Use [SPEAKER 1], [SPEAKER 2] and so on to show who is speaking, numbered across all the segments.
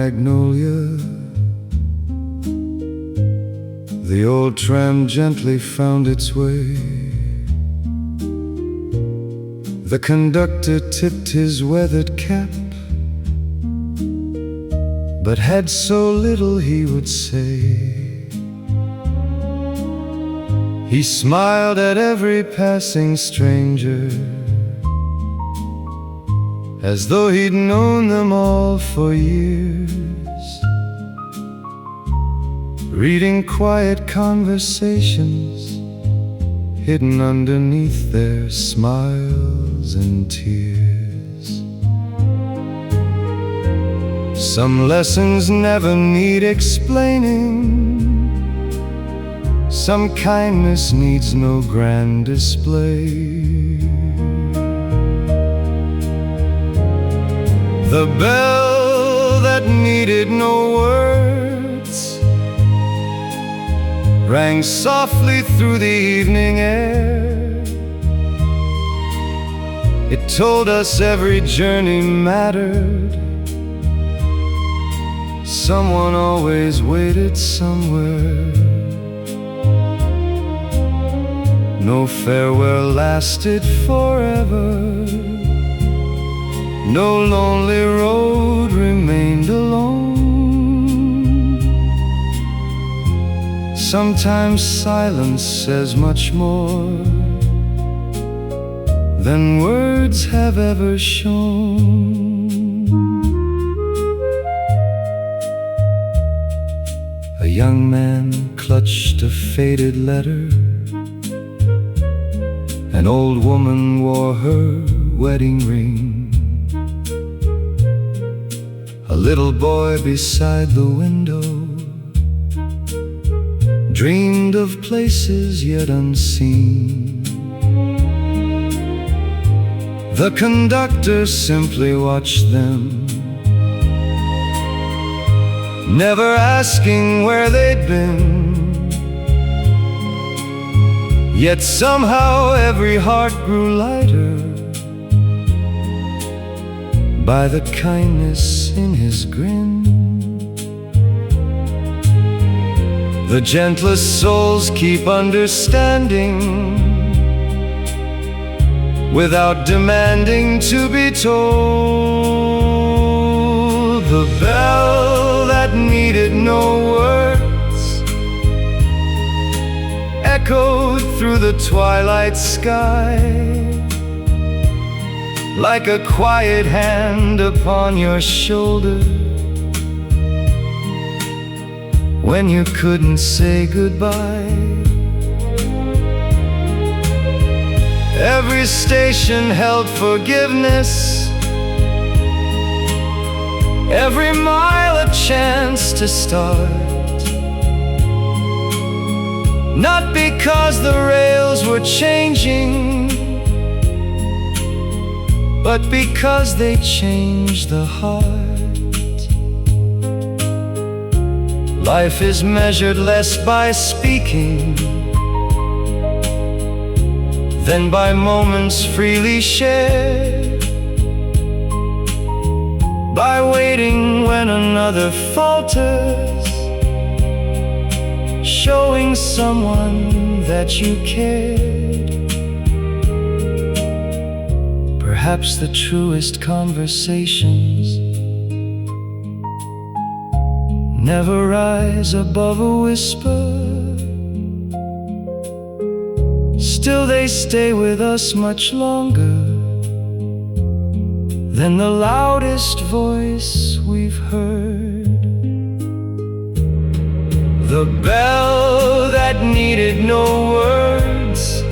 [SPEAKER 1] Magnolia, the old tram gently found its way. The conductor tipped his weathered cap, but had so little he would say. He smiled at every passing stranger, as though he'd known them all for years, reading quiet conversations hidden underneath their smiles and tears. Some lessons never need explaining, some kindness needs no grand display. The bell that needed no words rang softly through the evening air. It told us every journey mattered. Someone always waited somewhere. No farewell lasted forever. No lonely road remained alone. Sometimes silence says much more than words have ever shown. A young man clutched a faded letter. An old woman wore her wedding ring. A little boy beside the window dreamed of places yet unseen. The conductor simply watched them, never asking where they'd been. Yet somehow every heart grew lighter by the kindness in his grin. The gentlest souls keep understanding without demanding to be told. The bell that needed no words echoed through the twilight sky, like a quiet hand upon your shoulder when you couldn't say goodbye. Every station held forgiveness, every mile a chance to start. Not because the rails were changing, but because they changed the heart. Life is measured less by speaking than by moments freely shared, by waiting when another falters, showing someone that you cared. Perhaps the truest conversations never rise above a whisper. Still they stay with us much longer than the loudest voice we've heard. The bell that needed no words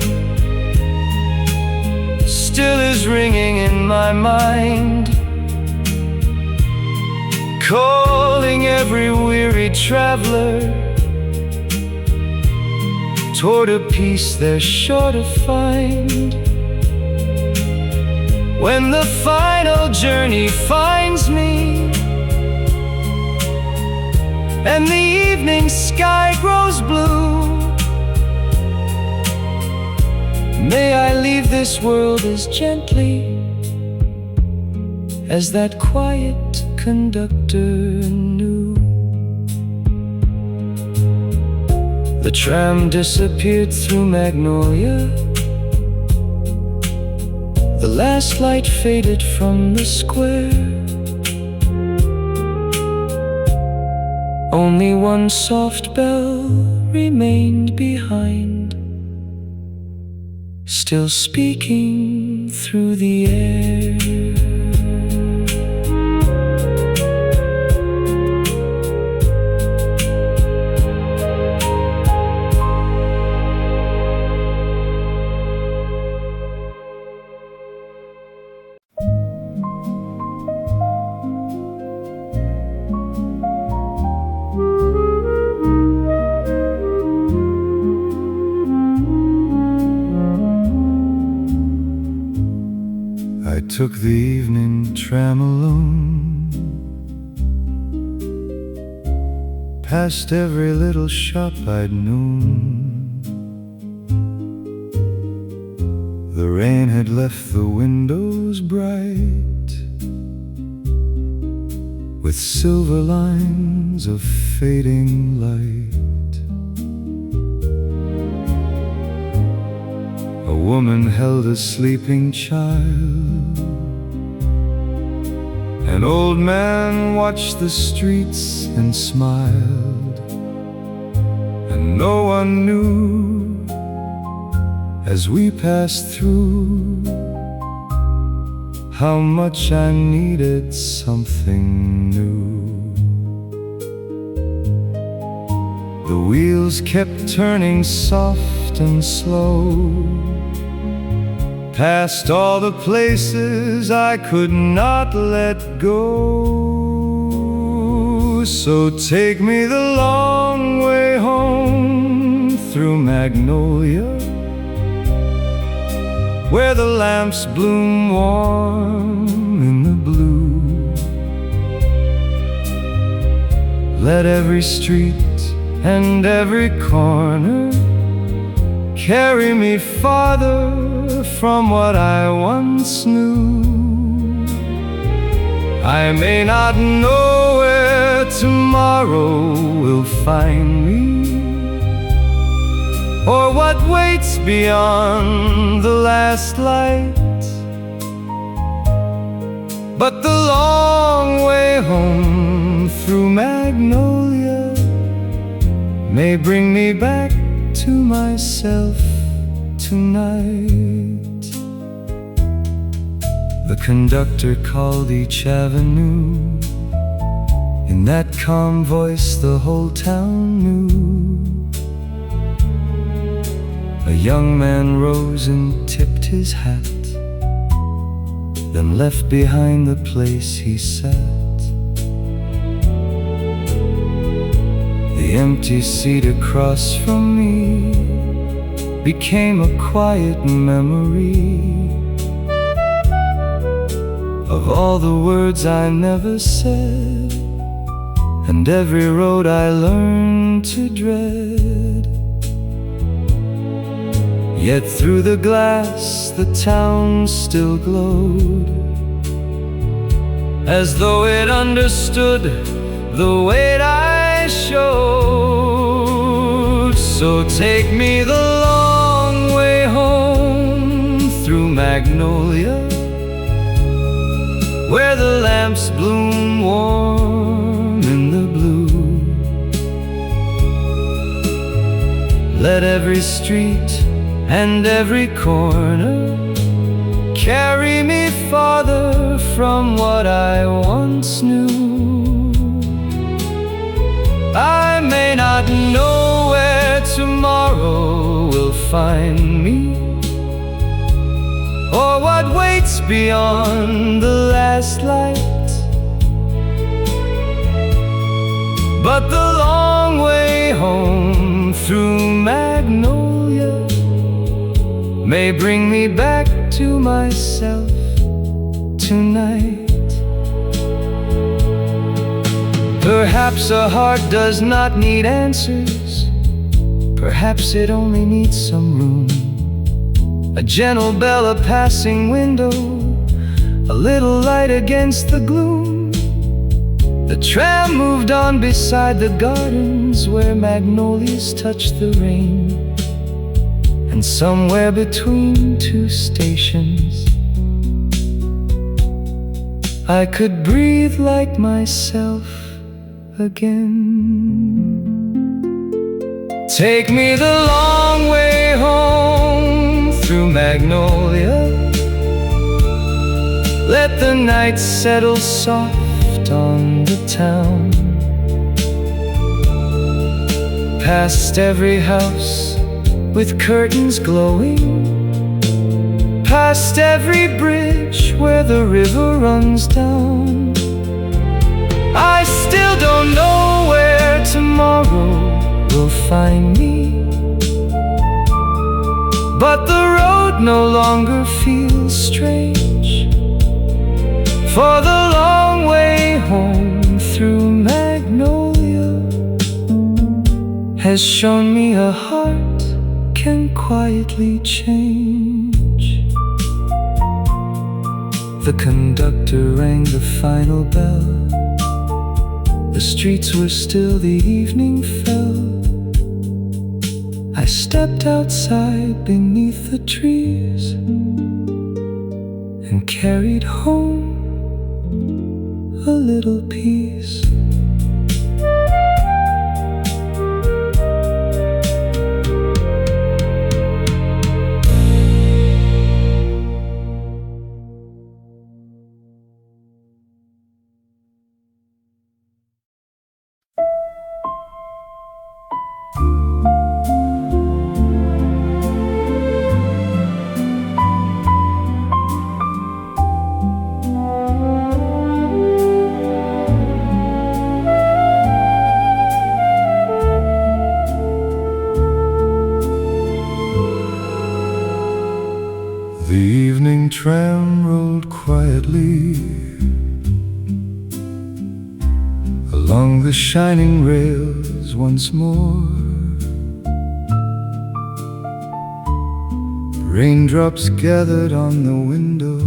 [SPEAKER 1] still is ringing in my mind, calling every weary traveler toward a peace they're sure to find. When the final journey finds me and the evening sky grows blue, may I leave this world as gently as that quiet conductor knew. The tram disappeared through Magnolia. The last light faded from the square. Only one soft bell remained behind, still speaking through the air. I took the evening tram alone, past every little shop I'd known. The rain had left the windows bright, with silver lines of fading light. A woman held a sleeping child. An old man watched the streets and smiled, and no one knew as we passed through how much I needed something new. The wheels kept turning soft and slow, past all the places I could not let go. So take me the long way home through Magnolia, where the lamps bloom warm in the blue. Let every street and every corner carry me farther from what I once knew. I may not know where tomorrow will find me, or what waits beyond the last light, but the long way home through Magnolia may bring me back to myself tonight. The conductor called each avenue. In that calm voice the whole town knew. A young man rose and tipped his hat, then left behind the place he sat. The empty seat across from me became a quiet memory of all the words I never said, and every road I learned to dread. Yet through the glass the town still glowed, as though it understood the weight I showed. So take me the long way home through Magnolia, where the lamps bloom warm in the blue. Let every street and every corner carry me farther from what I once knew. I may not know where tomorrow will find me, or what waits beyond the last light, but the long way home through Magnolia may bring me back to myself tonight. Perhaps a heart does not need answers, perhaps it only needs some room. A gentle bell, a passing window, a little light against the gloom. The tram moved on beside the gardens where magnolias touched the rain. And somewhere between two stations, I could breathe like myself again. Take me the long way home through Magnolia. Let the night settle soft on the town. Past every house with curtains glowing, past every bridge where the river runs down. I still don't know where tomorrow will find me, but the road no longer feels strange, for the long way home through Magnolia has shown me a heart can quietly change. The conductor rang the final bell. The streets were still, the evening fell. I stepped outside beneath the trees and carried home a little peace.
[SPEAKER 2] The evening tram rolled quietly along the shining rails once more. Raindrops gathered on the window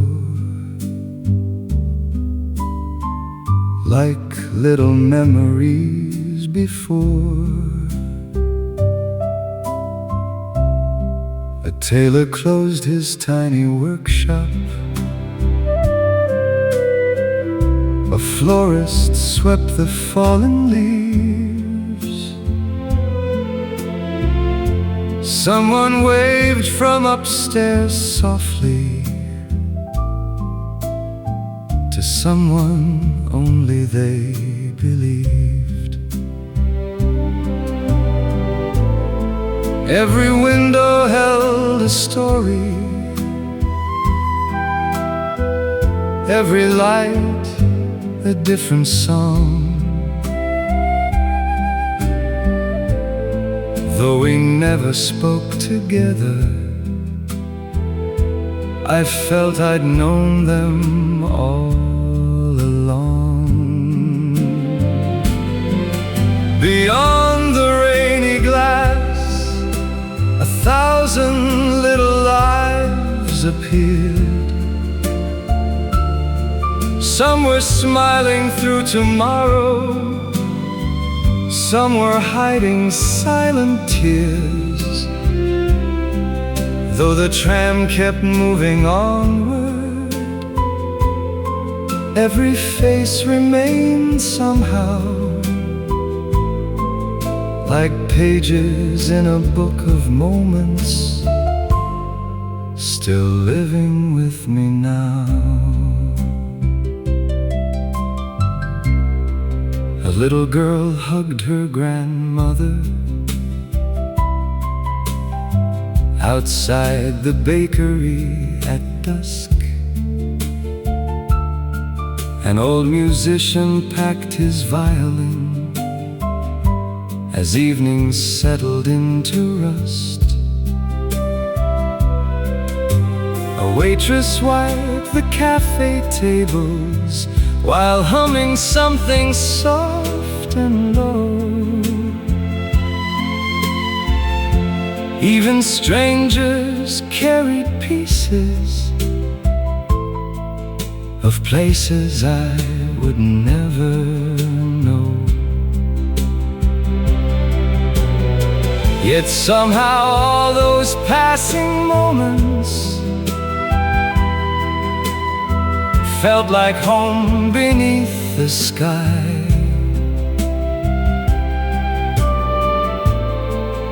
[SPEAKER 2] like little memories before. A tailor closed his tiny workshop. A florist swept the fallen leaves. Someone waved from upstairs softly to someone only they believed. Every window held a story, every light a different song. Though we never spoke together, I felt I'd known them all along. Beyond the rainy glass, 1,000 little lives appeared. Some were smiling through tomorrow, some were hiding silent tears. Though the tram kept moving onward, every face remained somehow like pages in a book of moments, still living with me now. A little girl hugged her grandmother outside the bakery at dusk. An old musician packed his violin as evening settled into rust. A waitress wiped the cafe tables while humming something soft and low. Even strangers carried pieces of places I've
[SPEAKER 1] would never know. Yet somehow all those passing moments felt like home beneath the sky.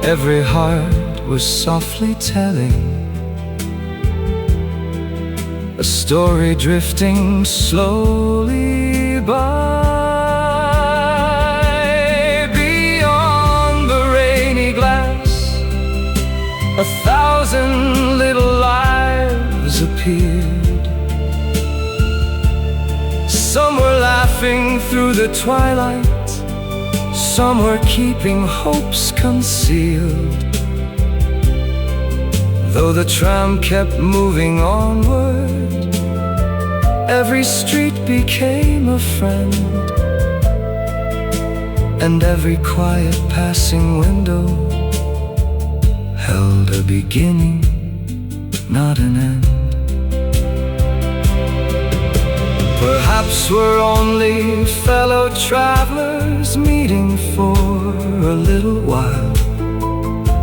[SPEAKER 1] Every heart was softly telling a story drifting slowly by. Beyond the rainy glass, 1,000 little lives appeared. Some were laughing through the twilight, some were keeping hopes concealed. Though the tram kept moving onward, every street became a friend, and every quiet passing window held a beginning, not an end. Perhaps we're only fellow travelers meeting for a little while,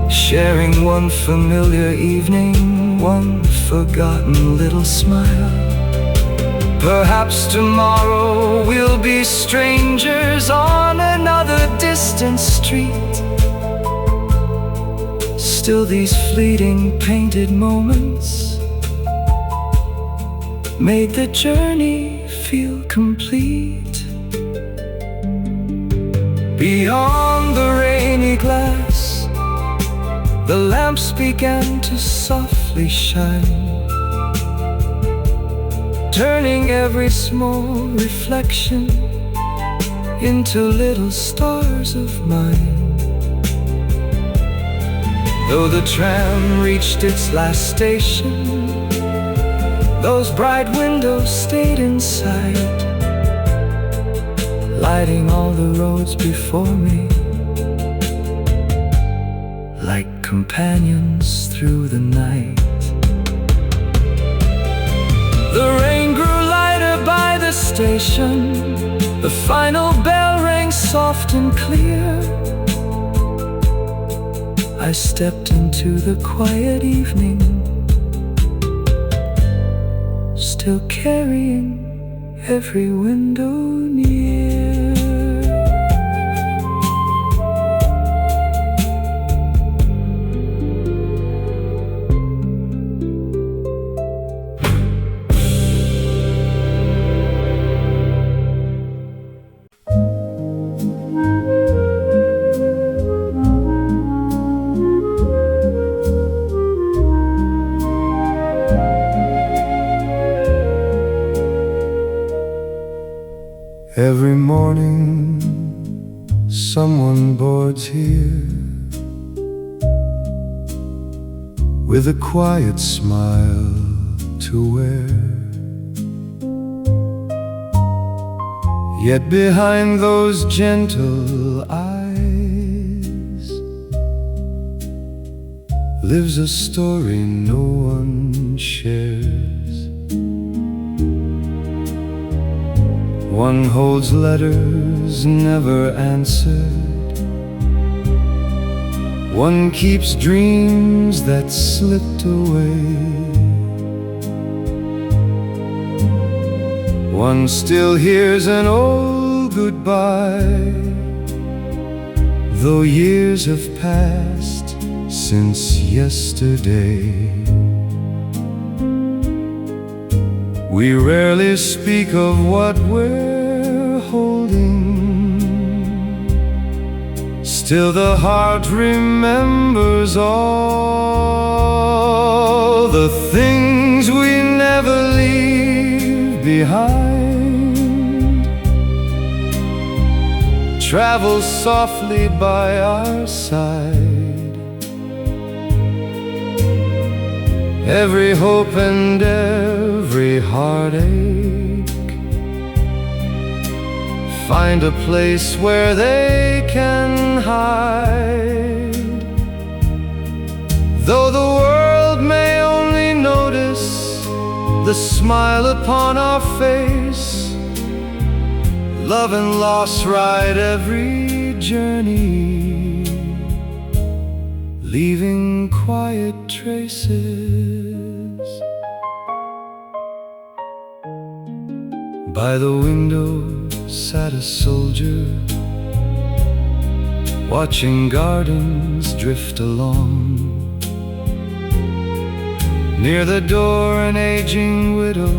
[SPEAKER 1] sharing one familiar evening, one forgotten little smile. Perhaps tomorrow we'll be strangers on another distant street. Still these fleeting painted moments made the journey feel complete. Beyond the rainy glass, the lamps began to softly shine, turning every small reflection into little stars of mine. Though the tram reached its last station, those bright windows stayed inside, lighting all the roads before me like companions through the night. The rain grew lighter by the station, the final bell rang soft and clear. I stepped into the quiet evening, still carrying every window near.
[SPEAKER 2] Every morning, someone boards here with a quiet smile to wear. Yet behind those gentle eyes lives a story no one shares. One holds letters never answered, one keeps dreams that slipped away, one still hears an old goodbye, though years have passed since yesterday. We rarely speak of what we're holding, still the heart remembers all the things we never leave behind. Travel softly by our side, every hope and every heartache find a place where they can hide. Though the world may only notice the smile upon our face, love and loss ride every journey, leaving quiet traces. By the window sat a soldier, watching gardens drift along. Near the door an aging widow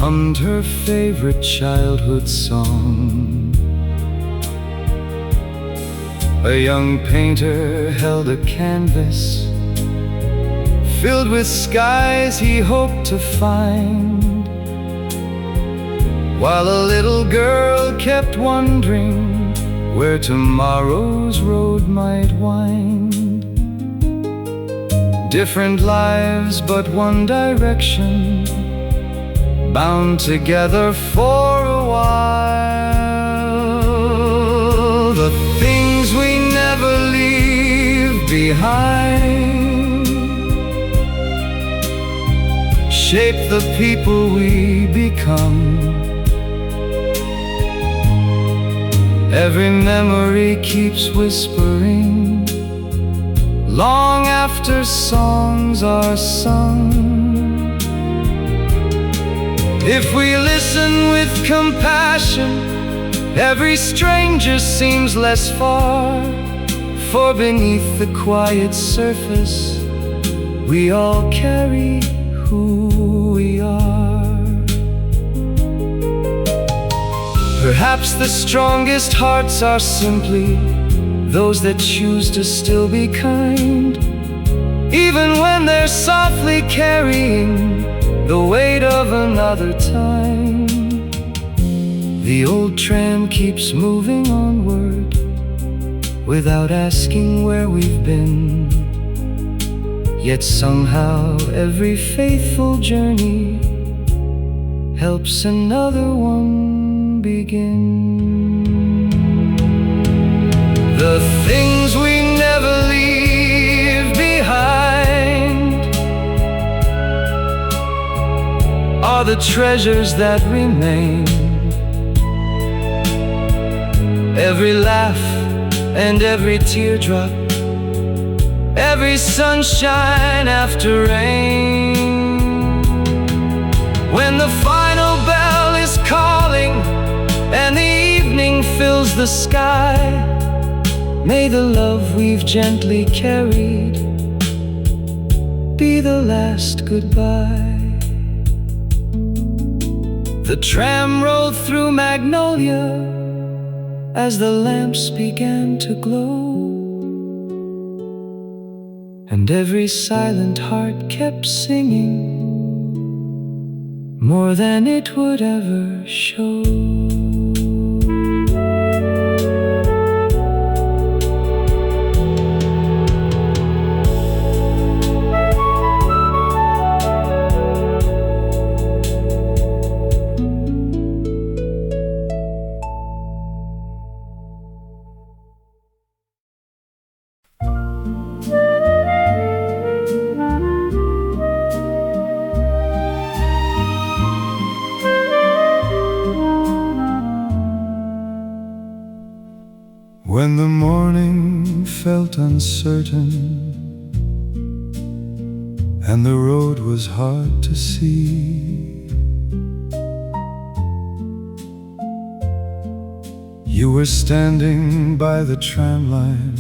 [SPEAKER 2] hummed her favorite childhood song. A young painter held a canvas filled with skies he hoped to find, while a little girl kept wondering where tomorrow's road might wind. Different lives, but one direction, bound together for a while. The things we never leave behind shape the people we become. Every memory keeps whispering long after songs are sung. If we listen with compassion, every stranger seems less far, for beneath the quiet surface we all carry who we are. Perhaps the strongest hearts are simply those that choose to still be kind, even when they're softly carrying the weight of another time. The old tram keeps moving onward without asking where we've been, yet somehow every faithful journey helps another one begin. The things we never leave behind are the treasures that remain. Every laugh and every teardrop, every sunshine after rain. When the final bell is calling and the evening fills the sky, may the love we've gently carried be the last goodbye. The tram rolled through Magnolia as the lamps began to glow, and every silent heart kept singing more than it would ever show. When the morning felt uncertain and the road was hard to see, you were standing by the tram line,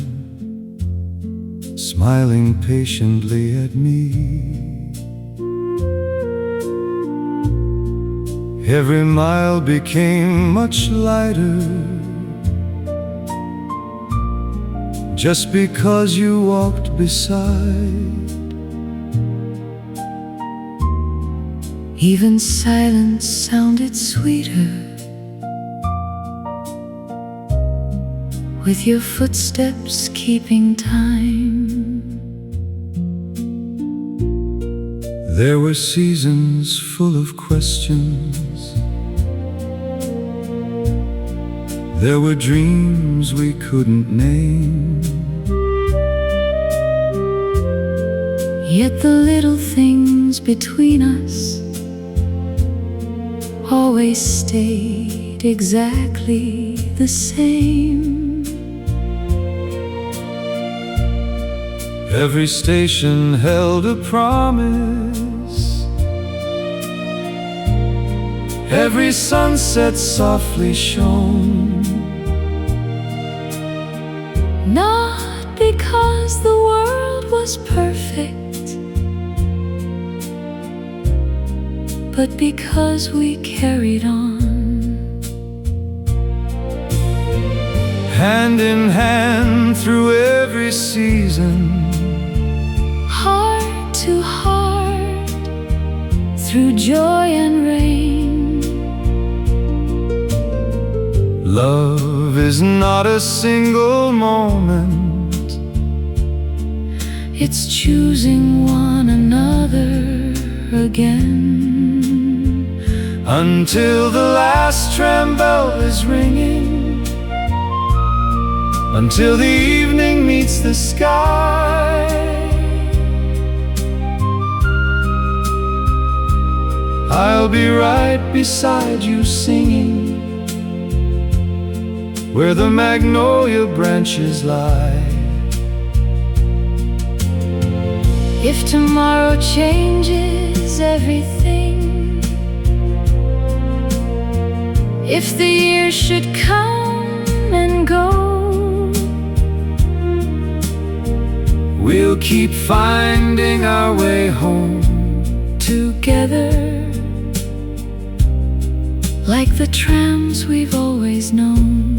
[SPEAKER 2] smiling patiently at me. Every mile became much lighter just because you walked beside.
[SPEAKER 3] Even silence sounded sweeter with your footsteps keeping time.
[SPEAKER 2] There were seasons full of questions. There were dreams we couldn't name.
[SPEAKER 3] Yet the little things between us always stayed quite exactly the same.
[SPEAKER 1] Every station held a promise, every sunset softly shone.
[SPEAKER 3] Not because the world was perfect, but because we carried on.
[SPEAKER 1] Hand in hand through every season,
[SPEAKER 3] Heart to heart, through joy and rain.
[SPEAKER 1] love is not a single moment,
[SPEAKER 3] It's choosing one another again.
[SPEAKER 1] until the last tram bell is ringing, until the evening meets the sky. I'll be right beside you singing, where the magnolia branches lie.
[SPEAKER 3] If tomorrow changes everything, if the years should come and go,
[SPEAKER 1] We'll keep finding our way home,
[SPEAKER 3] together, like the trams we've always known.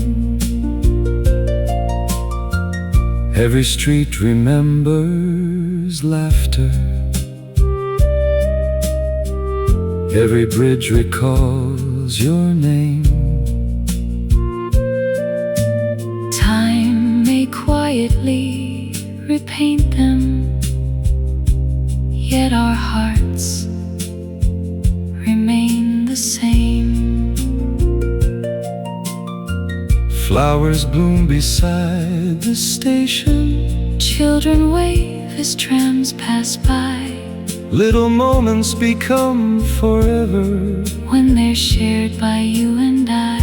[SPEAKER 1] every street remembers laughter, every bridge recalls your name.
[SPEAKER 3] Time may quietly repaint them, yet our hearts remain the same.
[SPEAKER 1] Flowers bloom beside the station,
[SPEAKER 3] Children wave as trams pass by,
[SPEAKER 1] little moments become forever,
[SPEAKER 3] when they're shared by you and I.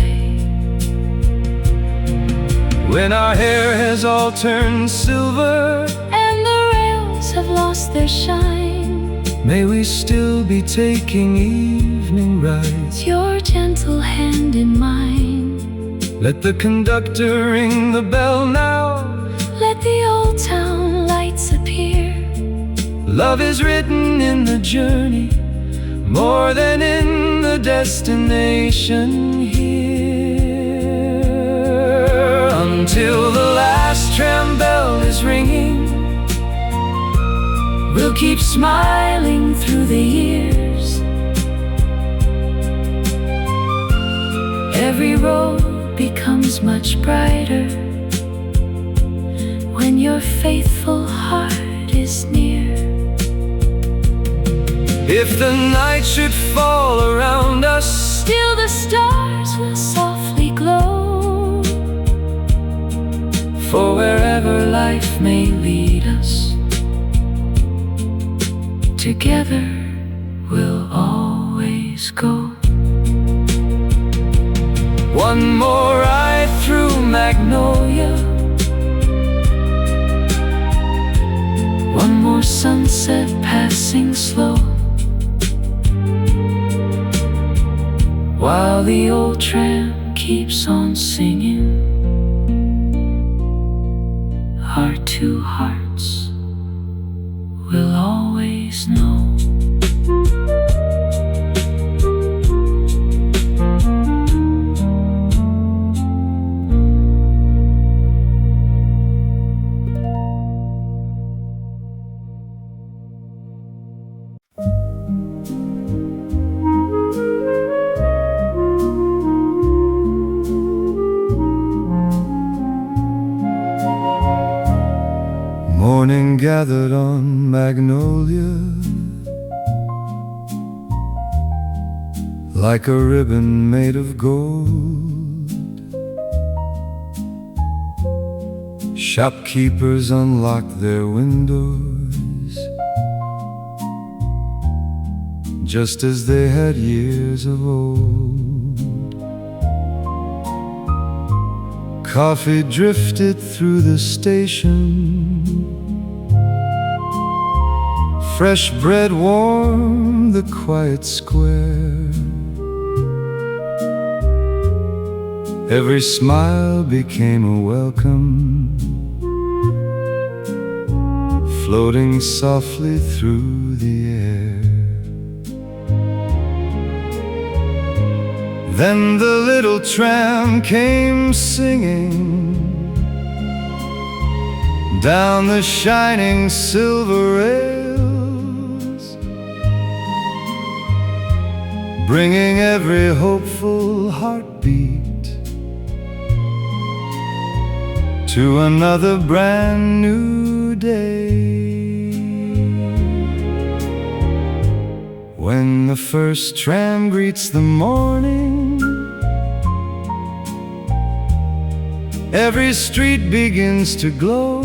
[SPEAKER 1] when our hair has all turned silver,
[SPEAKER 3] And the rails have lost their shine,
[SPEAKER 1] may we still be taking evening rides.
[SPEAKER 3] your gentle hand in mine.
[SPEAKER 1] Let the conductor ring the bell now,
[SPEAKER 3] Let the old town lights appear.
[SPEAKER 1] love is written in the journey, more than in the destination here. Until the last tram bell is ringing,
[SPEAKER 3] We'll keep smiling through the years. Every road becomes much brighter when your faithful heart is near.
[SPEAKER 1] if the night should fall around us,
[SPEAKER 3] Still the stars will softly glow,
[SPEAKER 1] for wherever life may lead us,
[SPEAKER 3] together we'll always go.
[SPEAKER 1] one more ride through Magnolia,
[SPEAKER 3] One more sunset passing slow, while the old tram keeps on singing. Our two hearts will always know.
[SPEAKER 1] morning gathered on Magnolia, like a ribbon made of gold. Shopkeepers unlocked their windows, just as they had years of old. Coffee drifted through the station, fresh bread warmed the quiet square. Every smile became a welcome, floating softly through the air. Then the little tram came singing down the shining silver rails, bringing every hopeful heartbeat to another brand new day. When the first tram greets the morning, every street begins to glow.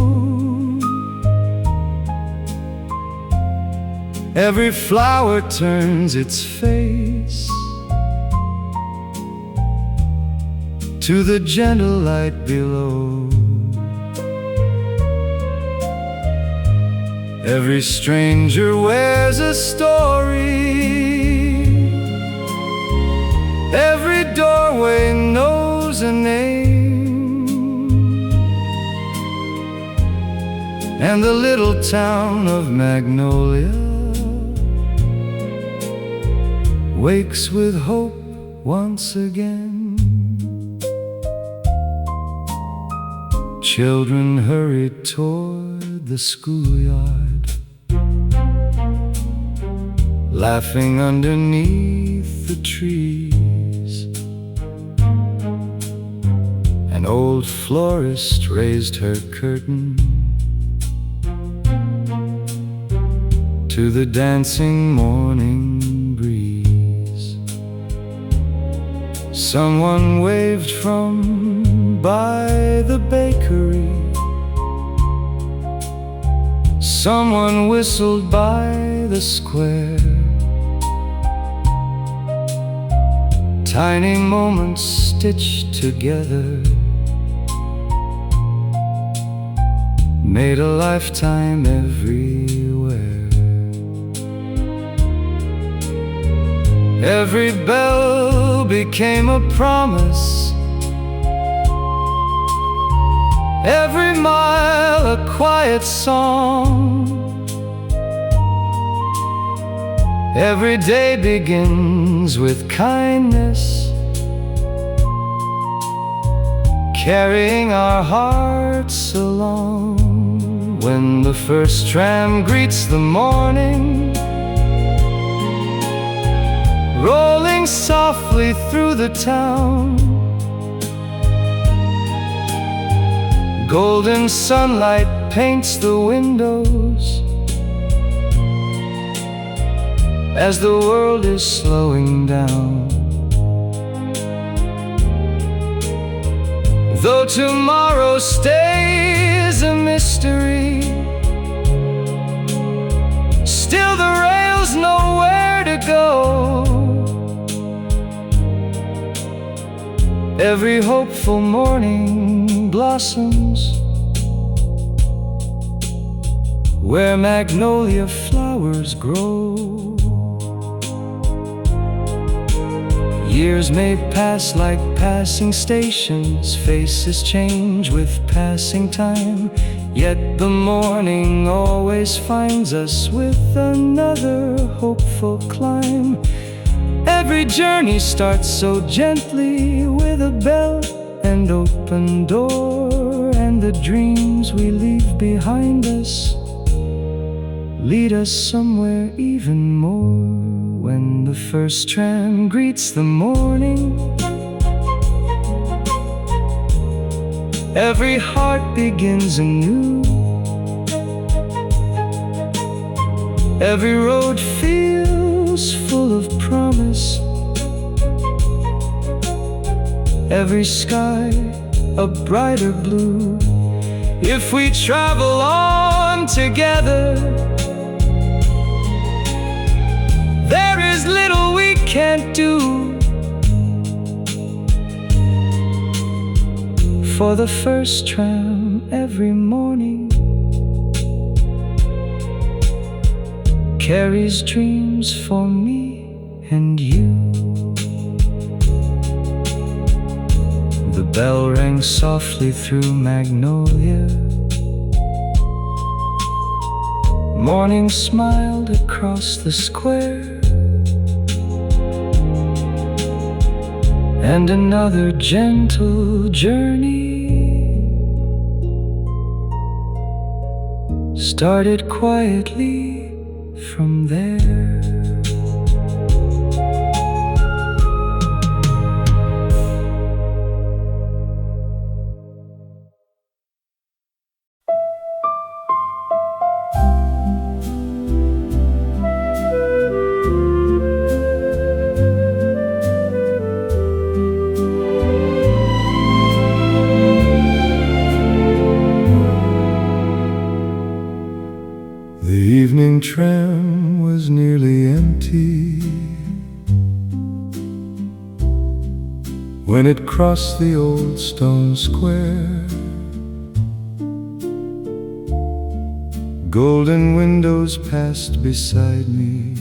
[SPEAKER 1] Every flower turns its face to the gentle light below. Every stranger wears a story, every doorway knows a name, and the little town of Magnolia wakes with hope once again. Children hurry toward the schoolyard, laughing underneath the trees. An old florist raised her curtain to the dancing morning breeze. Someone waved from by the bakery, someone whistled by the square. Tiny moments stitched together made a lifetime everywhere. Every bell became a promise, every mile a quiet song. Every day begins with kindness, carrying our hearts along. When the first tram greets the morning, rolling softly through the town, golden sunlight paints the windows as the world is slowing down. Though tomorrow stays a mystery, still the rails know where to go. Every hopeful morning blossoms where magnolia flowers grow. Years may pass like passing stations, faces change with passing time, yet the morning always finds us with another hopeful climb. Every journey starts so gently with a bell and open door, and the dreams we leave behind us lead us somewhere even more. When the first tram greets the morning, every heart begins anew. Every road feels full of promise, every sky a brighter blue. If we travel on together, there is little we can't do. for the first tram every morning, carries dreams for me and you. The bell rang softly through Magnolia. Morning smiled across the square, and another gentle journey started quietly from there.
[SPEAKER 4] The evening tram was nearly empty when it crossed the old stone square. Golden windows passed beside me,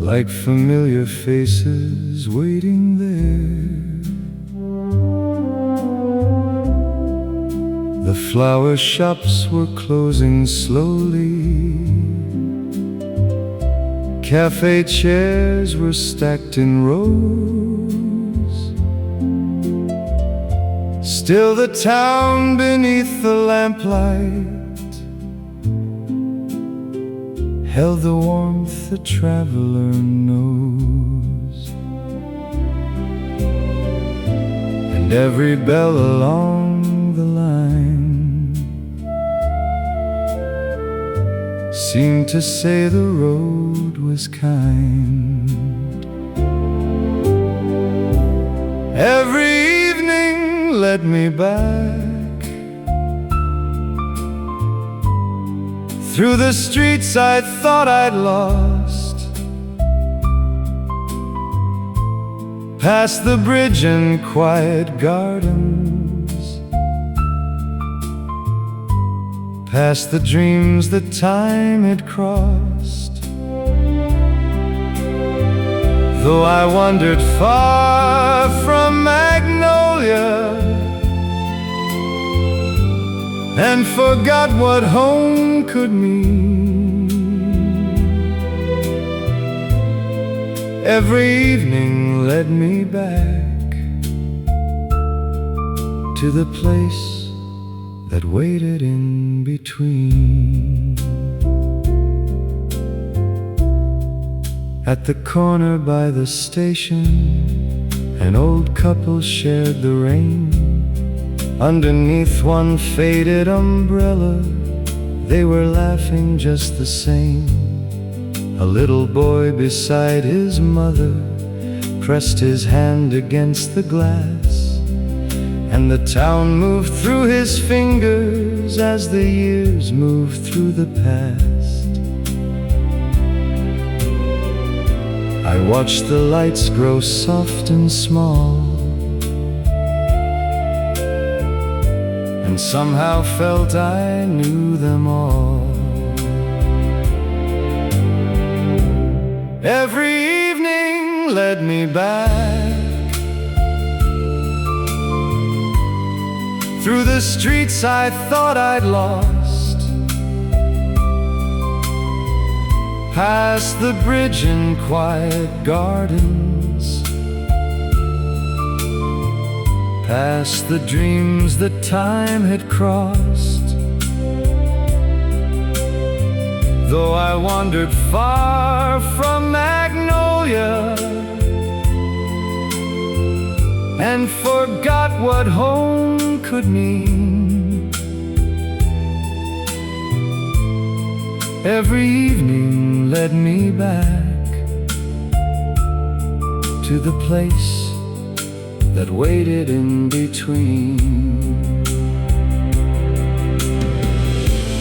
[SPEAKER 4] like familiar faces waiting there. The flower shops were closing slowly, cafe chairs were stacked in rows. Still the town beneath the lamplight held the warmth a traveler knows. And every bell along the line seemed to say the road was kind. Every evening led me back through the streets I thought I'd lost, past the bridge and quiet gardens, past the dreams that time had crossed. Though I wandered far from Magnolia and forgot what home could mean, every evening led me back to the place that waited in between. At the corner by the station, an old couple shared the rain. Underneath one faded umbrella, they were laughing just the same. A little boy beside his mother pressed his hand against the glass, and the town moved through his fingers as the years moved through the past. I watched the lights grow soft and small, and somehow felt I knew them all. Every evening led me back through the streets I thought I'd lost, past the bridge and quiet gardens, past the dreams that time had crossed. Though I wandered far from Magnolia and forgot what home could mean, every evening led me back to the place that waited in between.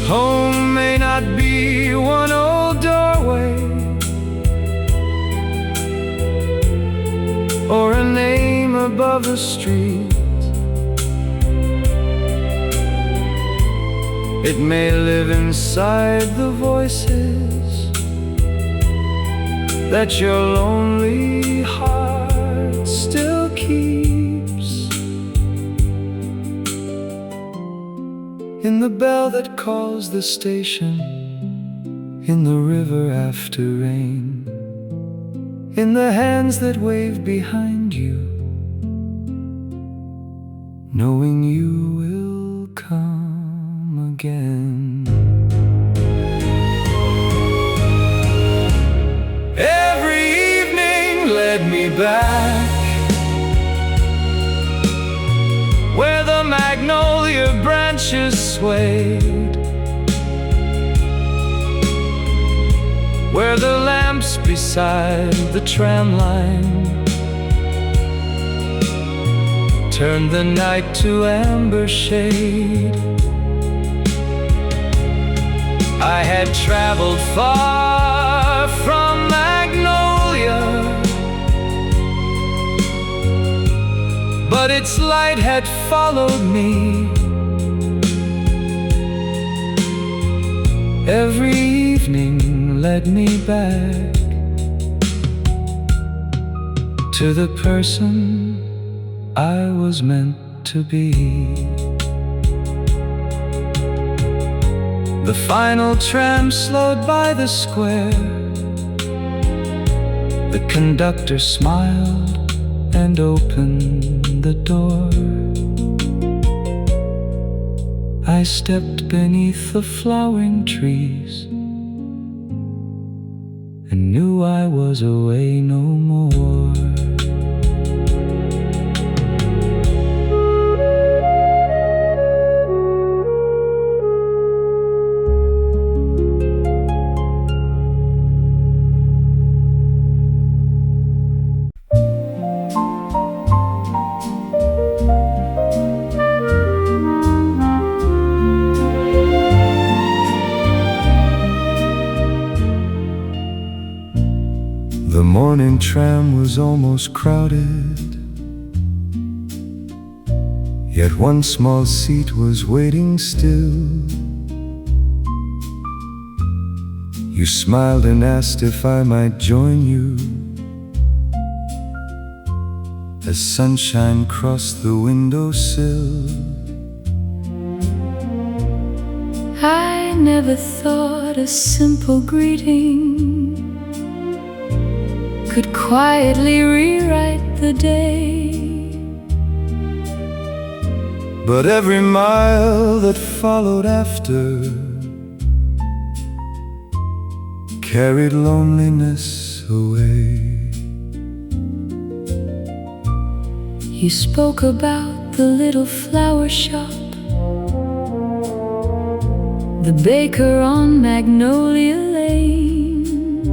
[SPEAKER 4] Home may not be one old doorway or a name
[SPEAKER 1] above the street. It may live inside the voices that your lonely heart still keeps, in the bell that calls the station, in the river after rain, in the hands that wave behind you, knowing you will come again. Every evening led me back where the magnolia branches swayed, where the lamps beside the tram line turned the night to amber shade. I had traveled far from Magnolia, but its light had followed me. Every evening led me back to the person I was meant to be. The final tram slowed by the square. The conductor smiled and opened the door. I stepped beneath the flowering trees and knew I was away no more. The morning tram was almost crowded, yet one small seat was waiting still. You smiled and asked if I might join you as sunshine crossed the windowsill.
[SPEAKER 3] I never thought a simple greeting could quietly rewrite the day.
[SPEAKER 1] But every mile that followed after carried loneliness away.
[SPEAKER 3] You spoke about the little flower shop, the baker on Magnolia Lane,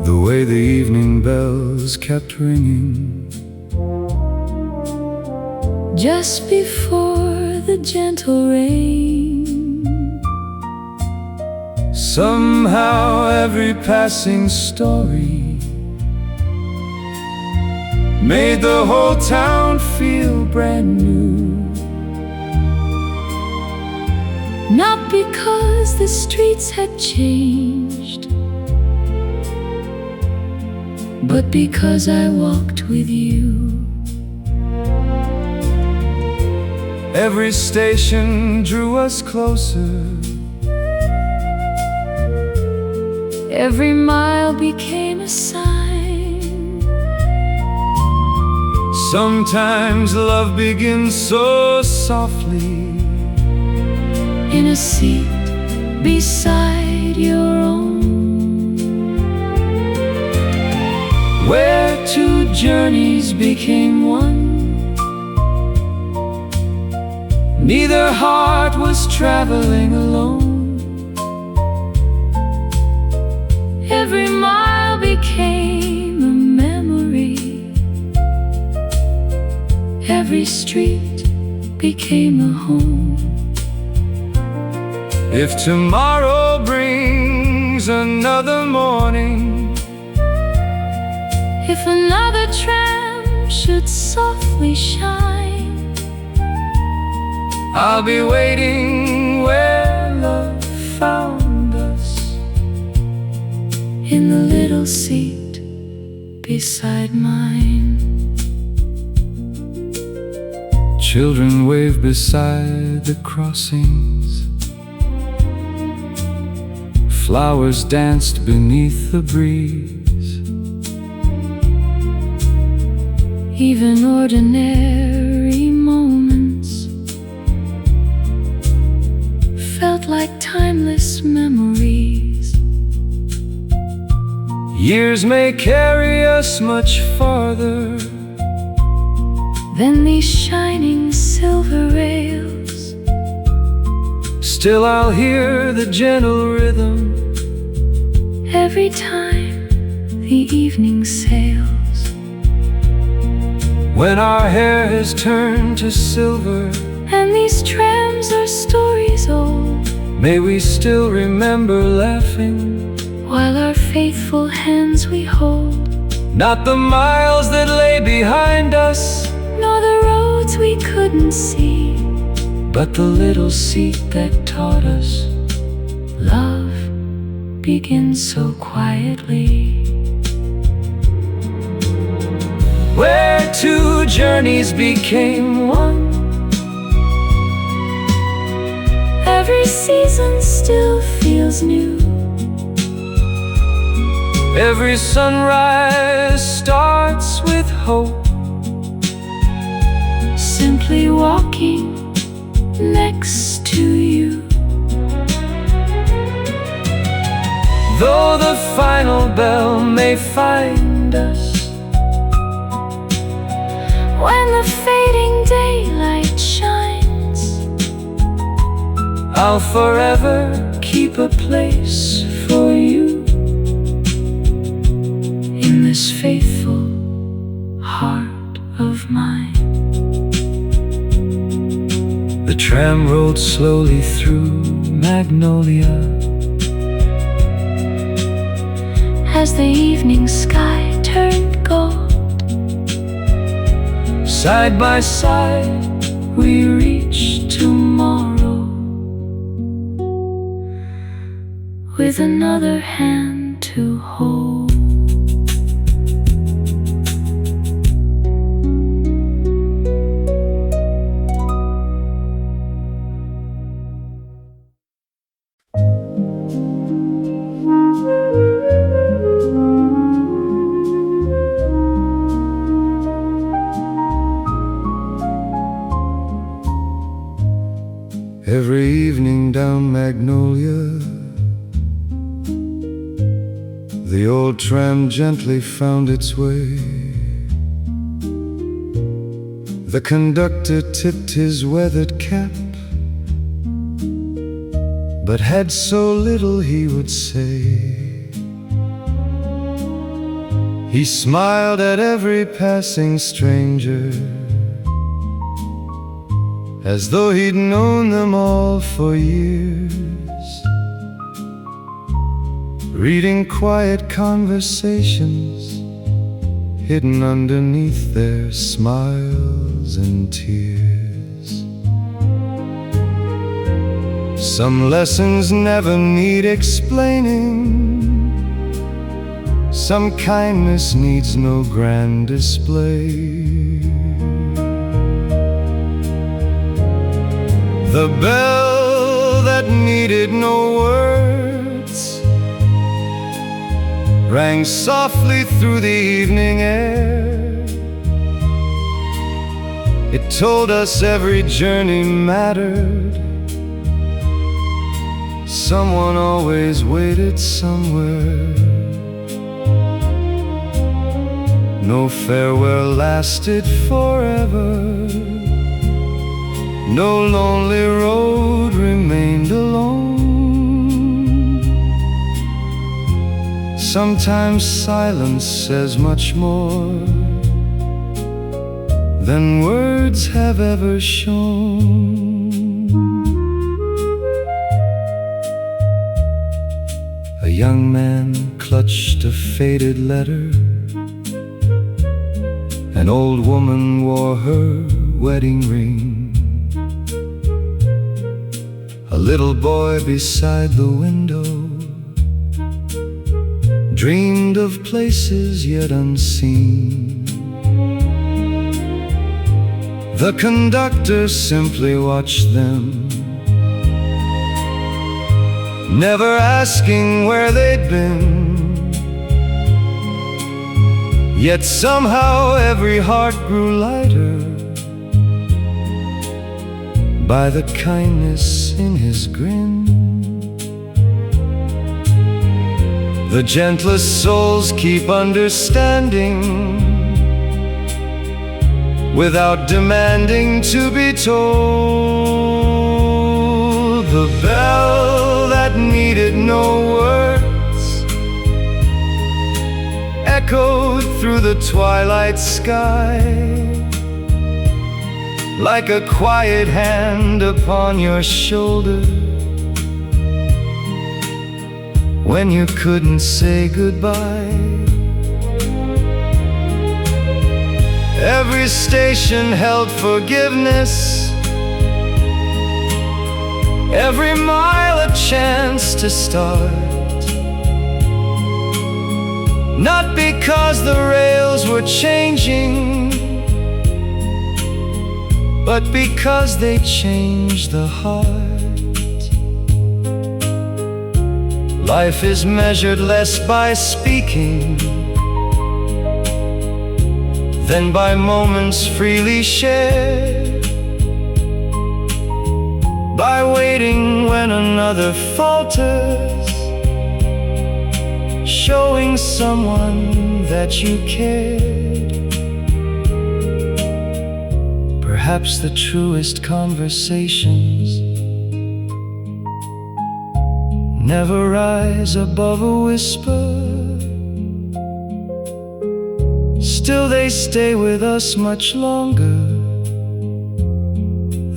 [SPEAKER 1] the way the evening bells kept ringing
[SPEAKER 3] just before the gentle rain.
[SPEAKER 1] Somehow every passing story made the whole town feel brand new.
[SPEAKER 3] Not because the streets had changed, but because I walked with you.
[SPEAKER 1] Every station drew us closer.
[SPEAKER 3] Every mile became a sign.
[SPEAKER 1] Sometimes love begins so softly
[SPEAKER 3] In a seat beside your own,
[SPEAKER 1] where two journeys became one. Neither heart was traveling alone.
[SPEAKER 3] every mile became a memory. Every street became a home.
[SPEAKER 1] If tomorrow brings another morning,
[SPEAKER 3] If another tram tram should softly shine,
[SPEAKER 1] I'll be waiting where love found us,
[SPEAKER 3] in the little seat beside mine.
[SPEAKER 1] Children wave beside the crossings, flowers danced beneath the breeze.
[SPEAKER 3] Even ordinary moments felt like timeless memories.
[SPEAKER 1] Years may carry us much farther
[SPEAKER 3] Than these shining silver rails,
[SPEAKER 1] still I'll hear the gentle rhythm
[SPEAKER 3] every time the evening sails.
[SPEAKER 1] when our hair has turned to silver.
[SPEAKER 3] And these trams are stories old,
[SPEAKER 1] May we still remember laughing,
[SPEAKER 3] while our faithful hands we hold.
[SPEAKER 1] not the miles that lay behind us,
[SPEAKER 3] Nor the roads we couldn't see,
[SPEAKER 1] but the little seat that taught us
[SPEAKER 3] love begins so quietly.
[SPEAKER 1] where two journeys became one.
[SPEAKER 3] Every season still feels new,
[SPEAKER 1] Every sunrise starts with hope,
[SPEAKER 3] simply walking next to you.
[SPEAKER 1] though the final bell may find us.
[SPEAKER 3] When the fading daylight shines,
[SPEAKER 1] I'll forever keep a place for you
[SPEAKER 3] in this faithful heart of mine.
[SPEAKER 1] The tram rolled slowly through Magnolia,
[SPEAKER 3] As the evening sky turned gold,
[SPEAKER 1] side by side we reach tomorrow,
[SPEAKER 3] with another hand to hold.
[SPEAKER 4] Every evening down Magnolia, the old tram gently found its way. The conductor tipped his weathered cap, but had so little he would say. He smiled at every passing stranger, as though he'd known them all for years, reading quiet conversations hidden underneath their smiles and tears. Some lessons never need explaining, some kindness needs no grand display. The bell that needed no words rang softly through the evening air. It told us every journey mattered, someone always waited somewhere. No farewell lasted forever, no lonely road remained alone. Sometimes silence says much more than words have ever shown. A young man clutched a faded letter, an An old woman wore her wedding ring. A little boy beside the window dreamed of places yet unseen. The conductor simply watched them, never asking where they'd been. Yet somehow every heart grew lighter by the kindness in his grin. The gentlest souls keep understanding without demanding to be told. The bell that needed no words echoed through the twilight sky, like a quiet hand upon your shoulder when you couldn't say goodbye. Every station held forgiveness, every mile a chance to start. Not because the rails were changing, but because they changed the heart. Life is measured less by speaking than by moments freely shared, by waiting when another falters, showing someone that you cared. Perhaps the truest conversations never rise above a whisper. Still they stay with us much longer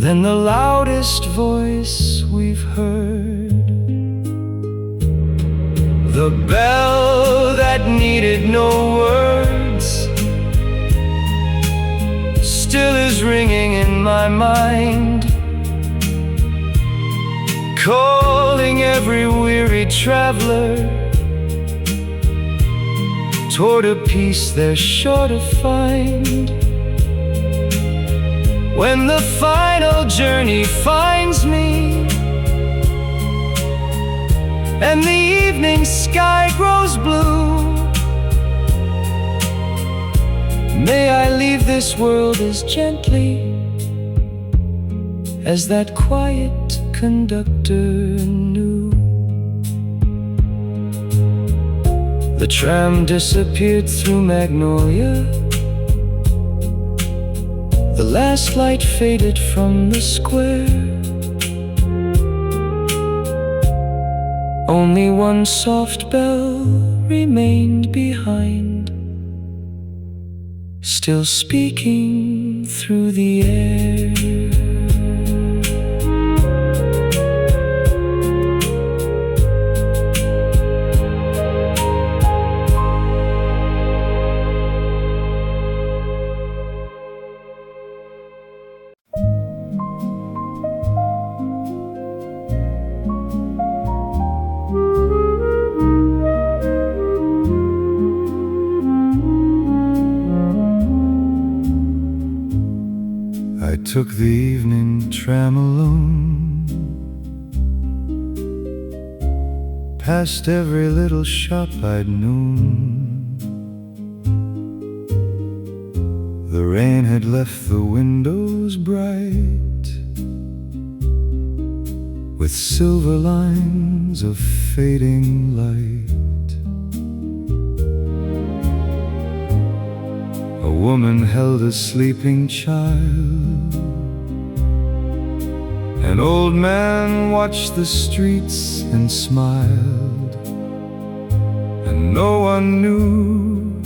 [SPEAKER 4] than the loudest voice we've heard. The bell that needed no words still is ringing in my mind, calling every weary traveler toward a peace they're sure to find. When the final journey finds me and the evening sky grows blue, may I leave this world as gently as that quiet conductor knew. The tram disappeared through Magnolia. The last light faded from the square. Only one soft bell remained behind, still speaking through the air. I took the evening tram alone, past every little shop I'd known. The rain had left the windows bright with silver lines of fading light. A woman held a sleeping child. An old man watched the streets and smiled, and no one knew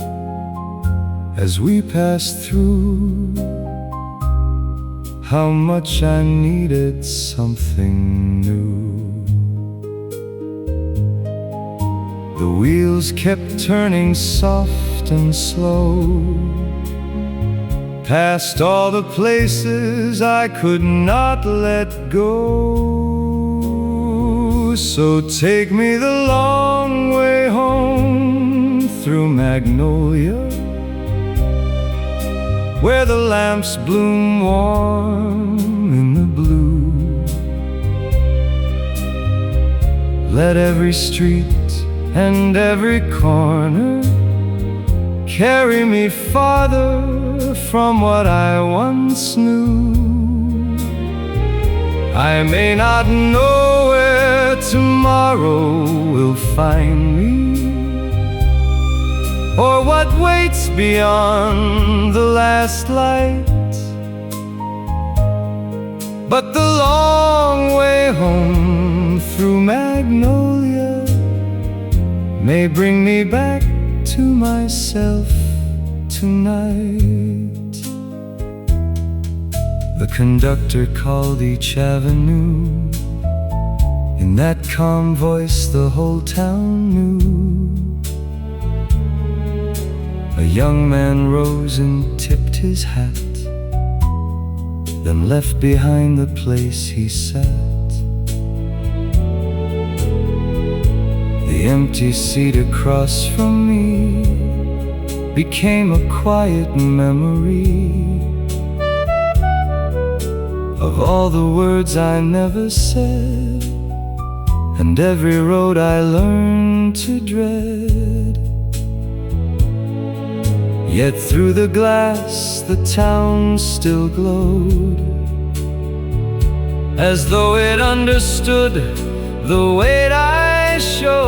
[SPEAKER 4] as we passed through how much I needed something new. The wheels kept turning soft and slow, past all the places I could not let go. So take me the long way home through Magnolia, where the lamps bloom warm in the blue. Let every street and every corner carry me farther from what I once knew. I may not know where tomorrow will find me, or what waits beyond the last light, but the long way home through Magnolia may bring me back to myself tonight. The conductor called each avenue in that calm voice the whole town knew. A young man rose and tipped his hat, then left behind the place he sat. The empty seat across from me became a quiet memory of all the words I never said, and every road I learned to dread. Yet through the glass the town still glowed, as though it understood the weight I showed.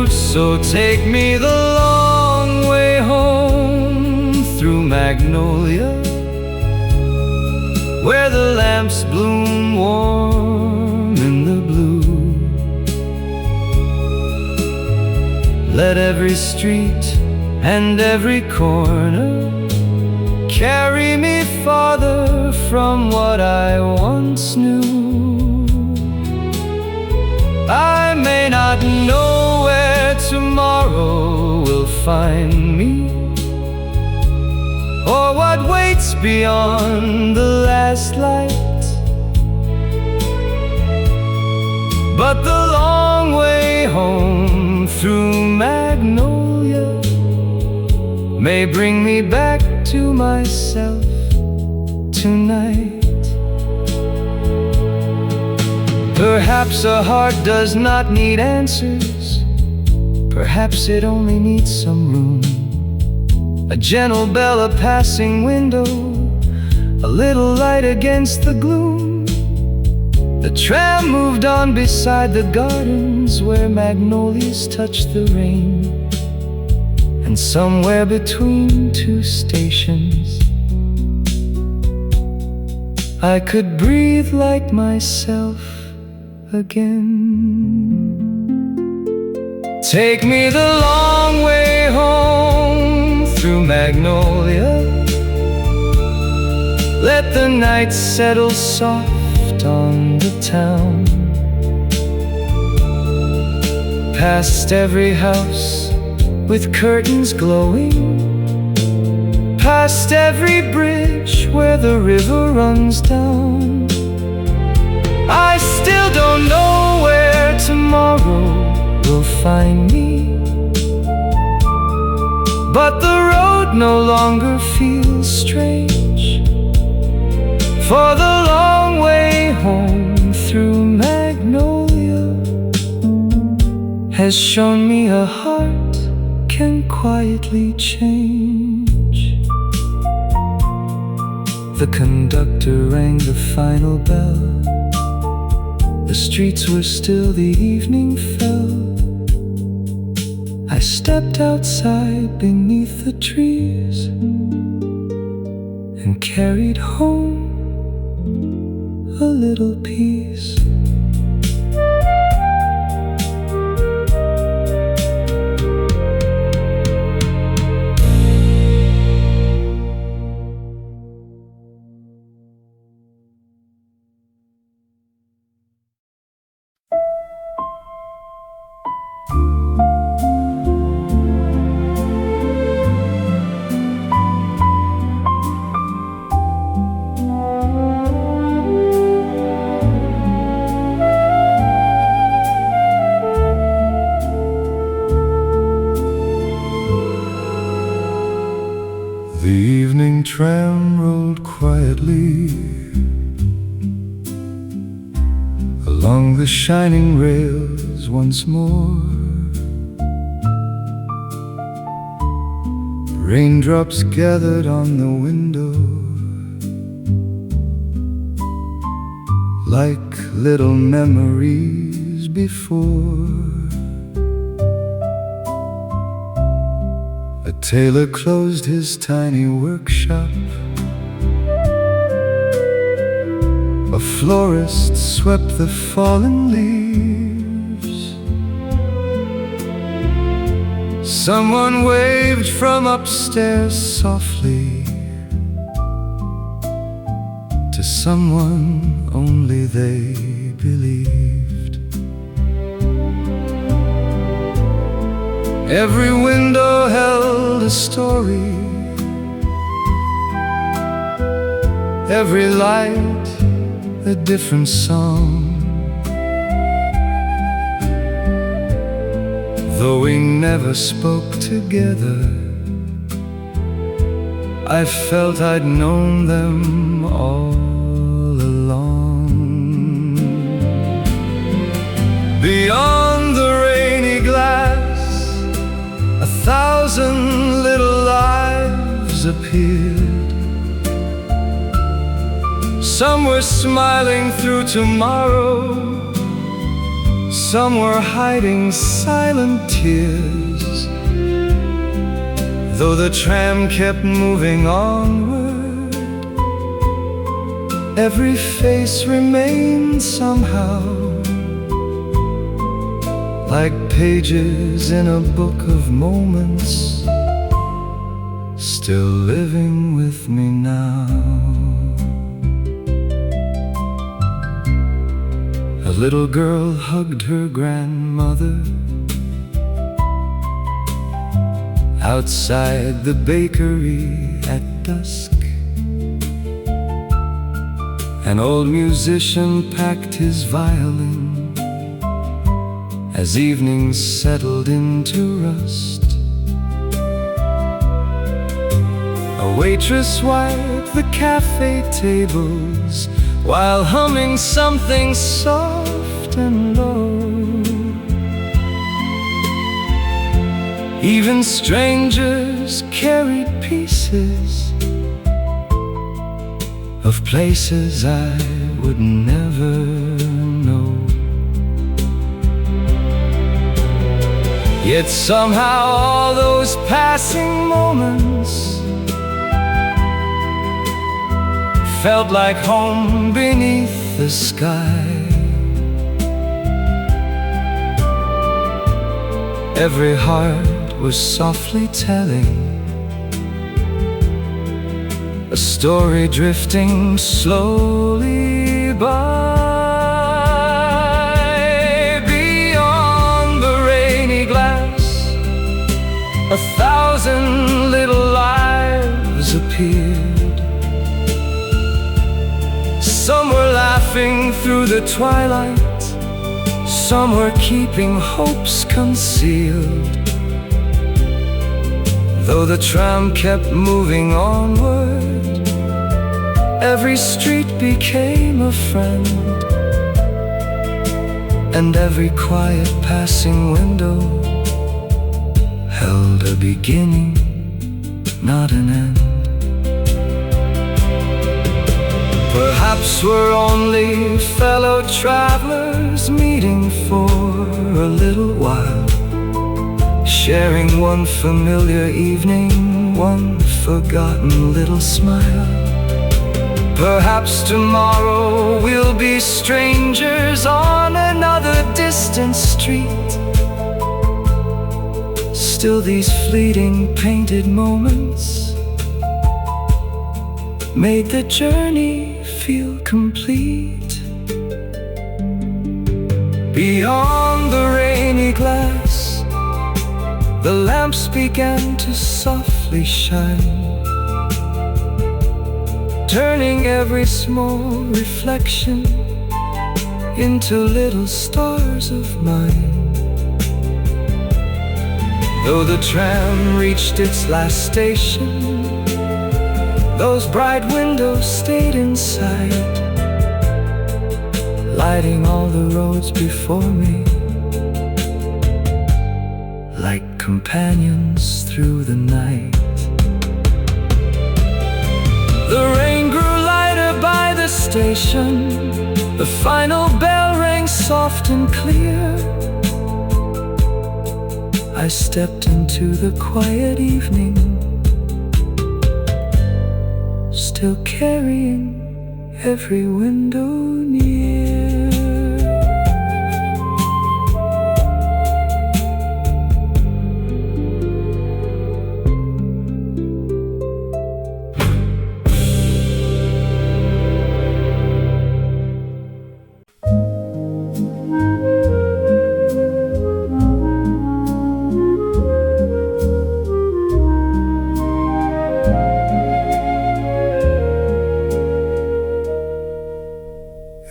[SPEAKER 4] So take me the long way home through Magnolia, where the lamps bloom warm in the blue. Let every street and every corner carry me farther from what I once knew. I may not know where tomorrow will find me, or what waits beyond the last light, but the long way home through Magnolia may bring me back to myself tonight. Perhaps a heart does not need answers, perhaps it only needs some room. A gentle bell, a passing window, a little light against the gloom. The tram moved on beside the gardens where magnolias touched the rain, and somewhere between two stations I could breathe like myself again. Take me the long way home through Magnolia, let the night settle soft on the town. Past every house with curtains glowing, past every bridge where the river runs down. I still don't know where tomorrow will find me, but the road no longer feels strange, for the long way home through Magnolia has shown me a heart can quietly change. The conductor rang the final bell. The streets were still, the evening fell. I stepped outside beneath the trees and carried home a little piece. tram rolled quietly along the shining rails once more. Raindrops gathered on the window like little memories before. A tailor closed his tiny workshop. A florist swept the fallen leaves. Someone waved from upstairs softly to someone only they believed. Every window held a story, every light a different song. Though we never spoke together, I felt I'd known them all along. Beyond the rainy glass, 1,000 little lives appeared. Some were smiling through tomorrow, some were hiding silent tears. Though the tram kept moving onward, every face remained somehow like pages in a book of moments, still living with me now. A little girl hugged her grandmother outside the bakery at dusk. An old musician packed his violin as evenings settled into rust. A waitress wiped the cafe tables while humming something soft and low. Even strangers carried pieces of places I would never know. Yet somehow all those passing moments felt like home beneath the sky. Every heart was softly telling a story drifting slowly by. Beyond the rainy glass, 1,000 little lives appeared. Some were laughing through the twilight, some were keeping hopes concealed. Though the tram kept moving onward, every street became a friend, and every quiet passing window held a beginning, not an end. Perhaps we're only fellow travelers meeting for a little while, sharing one familiar evening, one forgotten little smile. Perhaps tomorrow we'll be strangers on another distant street. Still these fleeting painted moments made the journey feel complete. Beyond the rainy glass, the lamps began to softly shine, turning every small reflection into little stars of mine. Though the tram reached its last station,
[SPEAKER 2] Those bright windows stayed inside, lighting all the roads before me, like companions through the night. The rain grew lighter by the station. The final bell rang soft and clear. I stepped into the quiet evening, still carrying every window near.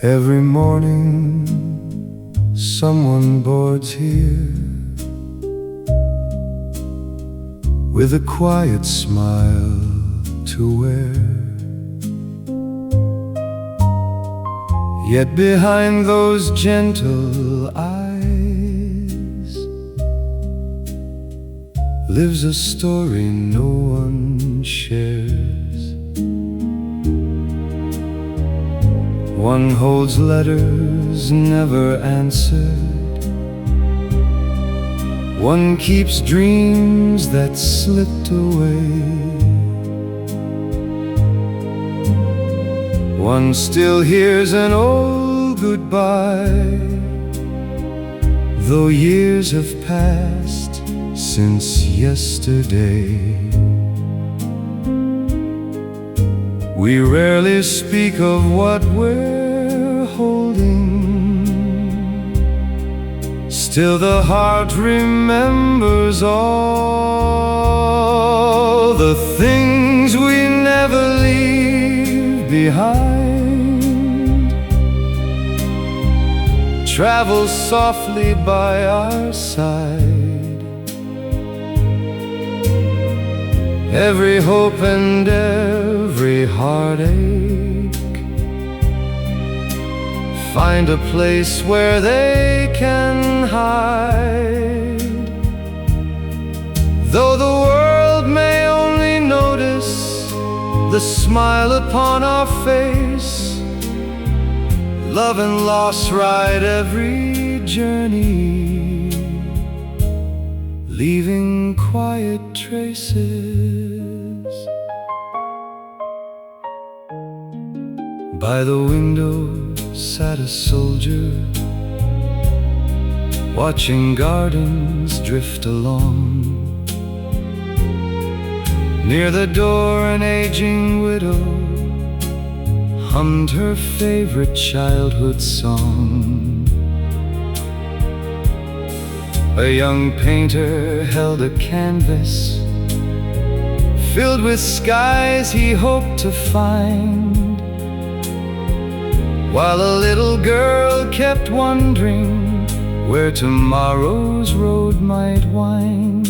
[SPEAKER 4] Every morning, someone boards here with a quiet smile to wear. Yet behind those gentle eyes lives a story no one shares. One holds letters never answered. One keeps dreams that slipped away. One still hears an old goodbye, though years have passed since yesterday. We rarely speak of what we're holding. Still the heart remembers all the things we never leave behind. Travel softly by our side. Every hope and every heartache find a place where they can hide. Though the world may only notice the smile upon our face, love and loss ride every journey, leaving quiet traces. By the window sat a soldier, watching gardens drift along. Near the door an aging widow hummed her favorite childhood song. A young painter held a canvas filled with skies he hoped to find, while a little girl kept wondering where tomorrow's road might wind.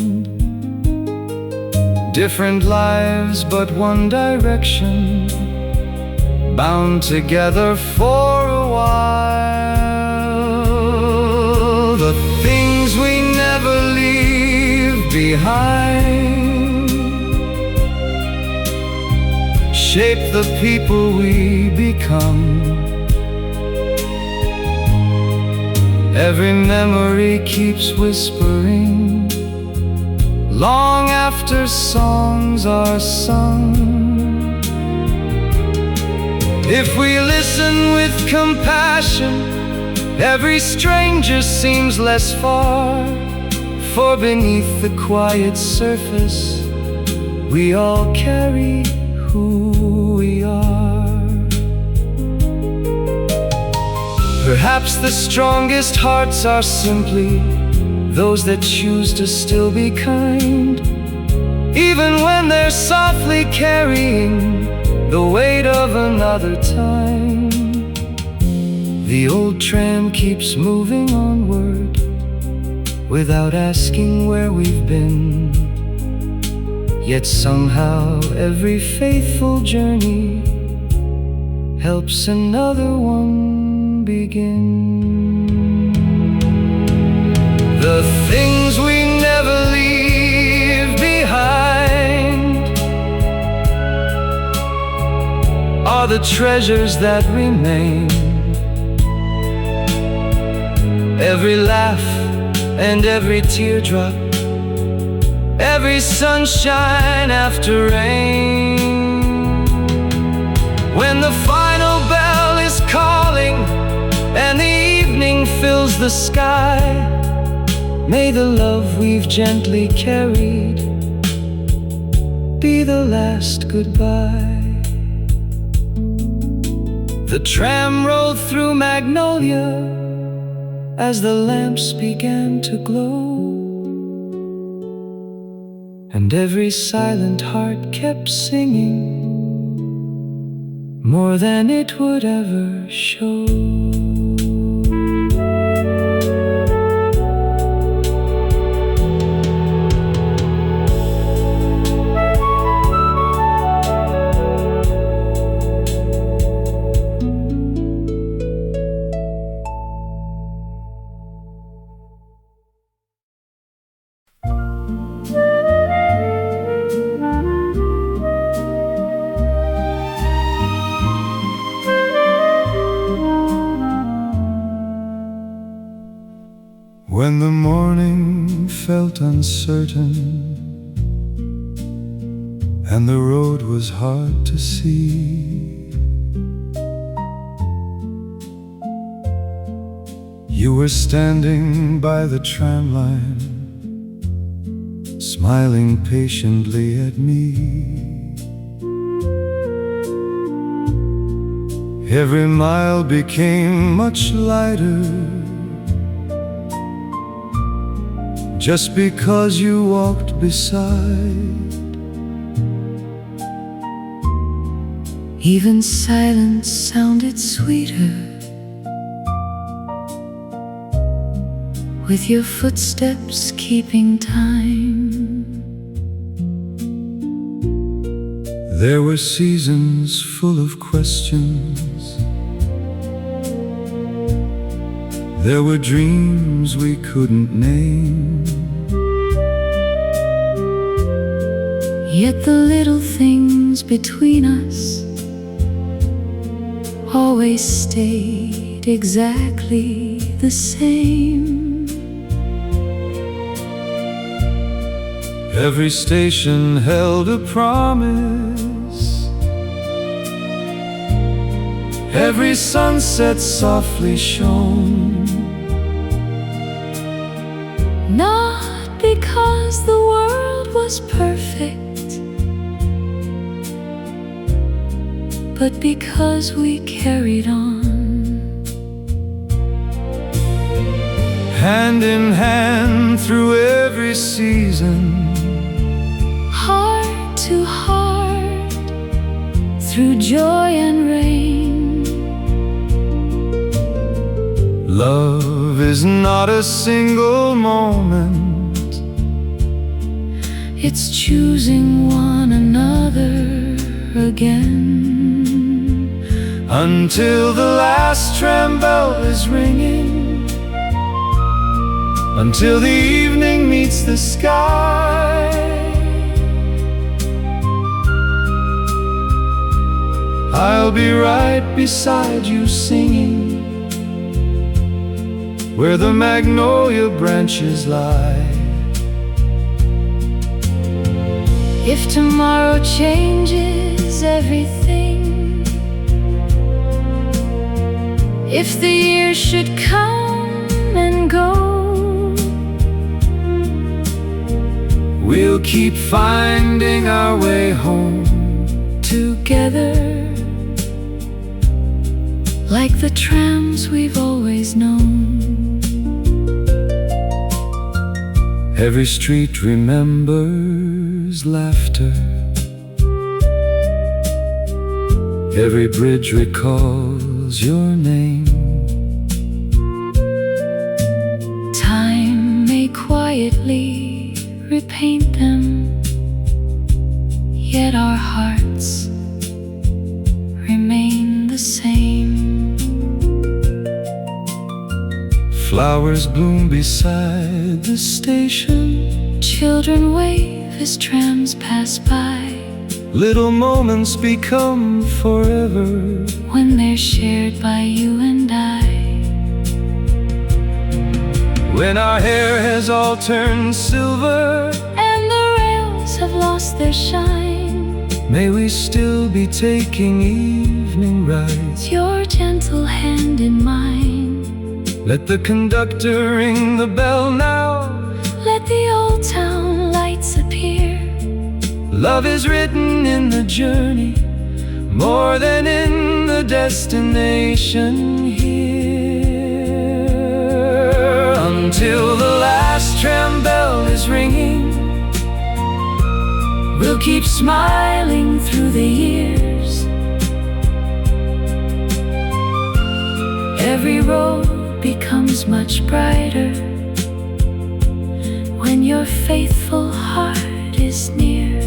[SPEAKER 4] Different lives, but one direction, bound together for a while. The things we never leave behind shape the people we become. Every memory keeps whispering long after songs are sung. If we listen with compassion, every stranger seems less far. For beneath the quiet surface, we all carry who we are. Perhaps the strongest hearts are simply those that choose to still be kind, even when they're softly carrying the weight of another time. The old tram keeps moving onward without asking where we've been,
[SPEAKER 1] Yet somehow every faithful journey helps another one begin. The things we never leave behind are the treasures that remain. Every laugh and every teardrop, every sunshine after rain. When the final bell is calling and the evening fills the sky, may the love we've gently carried be the last goodbye. The tram rode through Magnolia as the lamps began to glow, and every silent heart kept singing more than it would ever show.
[SPEAKER 4] When the morning felt uncertain and the road was hard to see, you were standing by the tram line, smiling patiently at me. Every mile became much lighter just because you walked beside.
[SPEAKER 3] Even silence sounded sweeter with your footsteps keeping time.
[SPEAKER 4] There were seasons full of questions. There were dreams we couldn't name.
[SPEAKER 3] Yet the little things between us always stayed exactly the same.
[SPEAKER 4] Every station held a promise. Every sunset softly shone.
[SPEAKER 3] Not because the world was perfect, but because we carried on.
[SPEAKER 4] Hand in hand through every season,
[SPEAKER 3] Heart to heart, through joy and rain.
[SPEAKER 4] love is not a single moment.
[SPEAKER 3] It's choosing one another again.
[SPEAKER 4] Until the last tram bell is ringing, until the evening meets the sky, I'll be right beside you singing where the magnolia branches lie.
[SPEAKER 3] If tomorrow changes everything, if the years should come and go,
[SPEAKER 4] we'll keep finding our way home
[SPEAKER 3] together, like the trams we've always known.
[SPEAKER 4] Every street remembers laughter, every bridge recalls your name.
[SPEAKER 3] Time may quietly repaint them, yet our hearts remain the same.
[SPEAKER 1] Flowers bloom beside the station.
[SPEAKER 3] Children wave as trams pass by.
[SPEAKER 1] Little moments become forever
[SPEAKER 3] when they're shared by you and I.
[SPEAKER 1] When our hair has all turned silver
[SPEAKER 3] and the rails have lost their shine,
[SPEAKER 1] may we still be taking evening rides.
[SPEAKER 3] Your gentle hand in mine.
[SPEAKER 1] Let the conductor ring the bell now.
[SPEAKER 3] Let the old town lights appear.
[SPEAKER 1] Love is written in the journey more than in the destination here. Until the last tram bell is ringing,
[SPEAKER 3] we'll keep smiling through the years. Every road becomes much brighter when your faithful heart is near.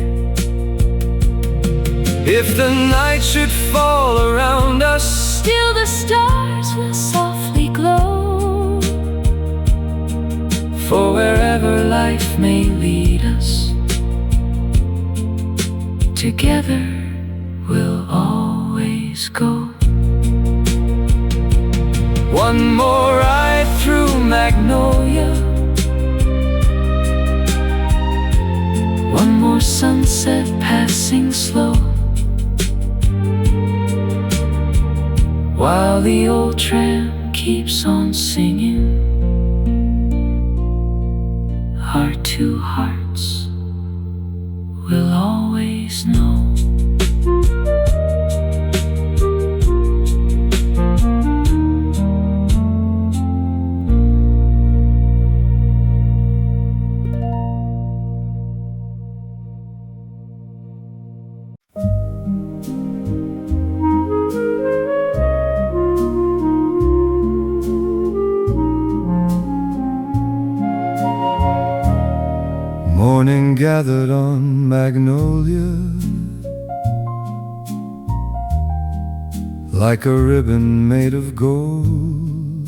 [SPEAKER 1] If the night should fall around us,
[SPEAKER 3] still the stars will softly glow.
[SPEAKER 1] For wherever life may lead us,
[SPEAKER 3] together we'll always go.
[SPEAKER 1] One more ride through Magnolia,
[SPEAKER 3] one more sunset passing slow, while the old tram keeps on singing. Our two hearts will always know.
[SPEAKER 4] Morning gathered on Magnolia, like a ribbon made of gold.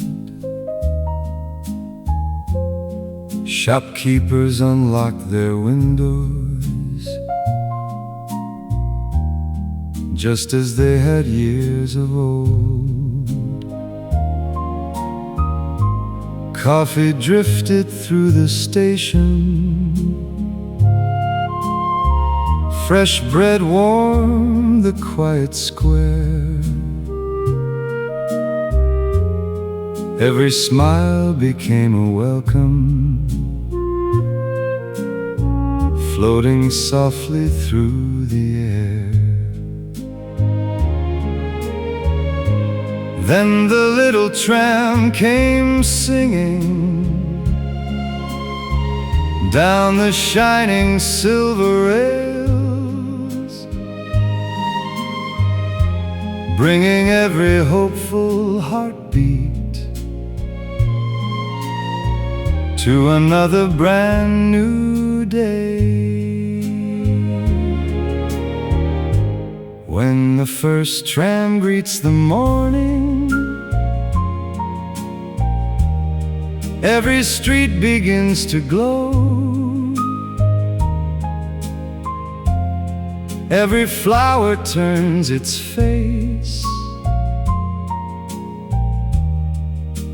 [SPEAKER 4] Shopkeepers unlocked their windows, just as they had years of old. Coffee drifted through the station, fresh bread warmed the quiet square. Every smile became a welcome, floating softly through the air. Then the little tram came singing down the shining silver rails, bringing every hopeful heartbeat to another brand new day. When the first tram greets the morning, every street begins to glow. Every flower turns its face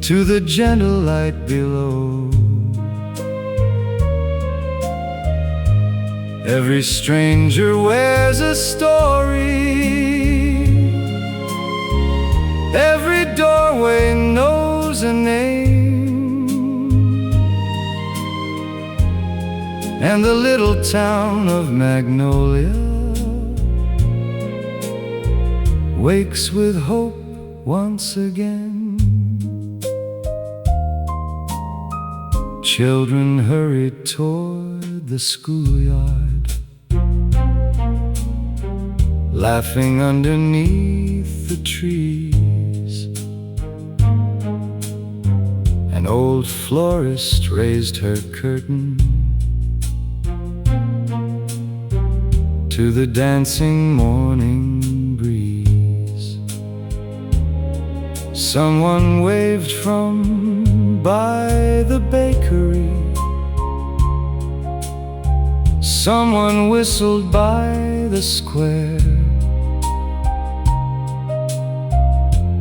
[SPEAKER 4] to the gentle light below. Every stranger wears a story, every doorway knows a name, and the little town of Magnolia wakes with hope once again. Children hurried toward the schoolyard, laughing underneath the trees. An old florist raised her curtain
[SPEAKER 1] to the dancing morning breeze. Someone waved from by the bakery. Someone whistled by the square.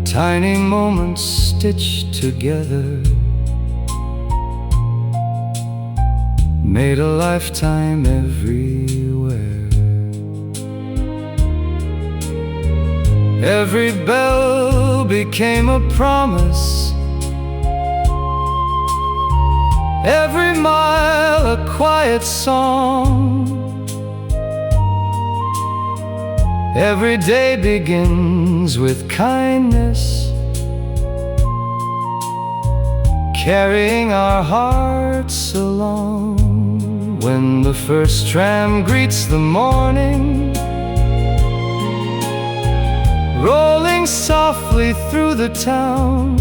[SPEAKER 1] Tiny moments stitched together made a lifetime everywhere. Every bell became a promise, every mile a quiet song. Every day begins with kindness, carrying our hearts along. When the first tram greets the morning, rolling softly through the town,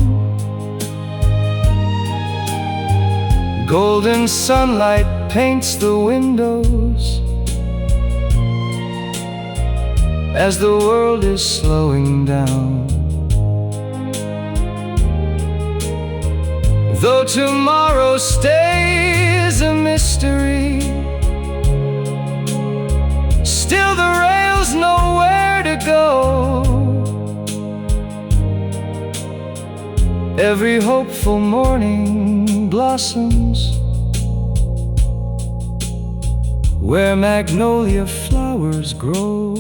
[SPEAKER 1] golden sunlight paints the windows as the world is slowing down. Though tomorrow stays a mystery, still the rails know where to go. Every hopeful morning blossoms where magnolia flowers grow.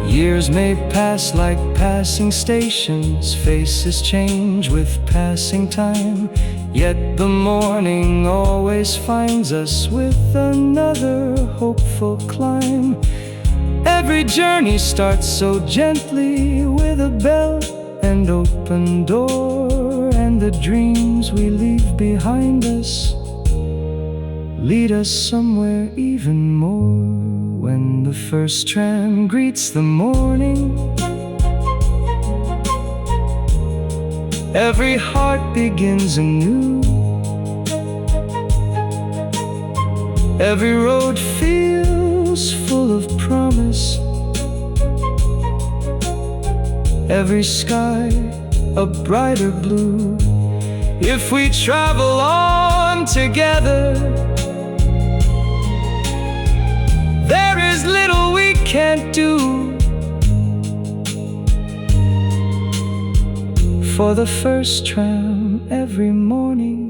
[SPEAKER 1] Years may pass like passing stations, faces change with passing time, yet the morning always finds us with another hopeful climb. Every journey starts so gently with a bell and open door, and the dreams we leave behind us lead us somewhere even more. When the first tram greets the morning, every heart begins anew. Every road feels full of promise, every sky a brighter blue. If we travel on together, there is little we can't do. For the first tram every morning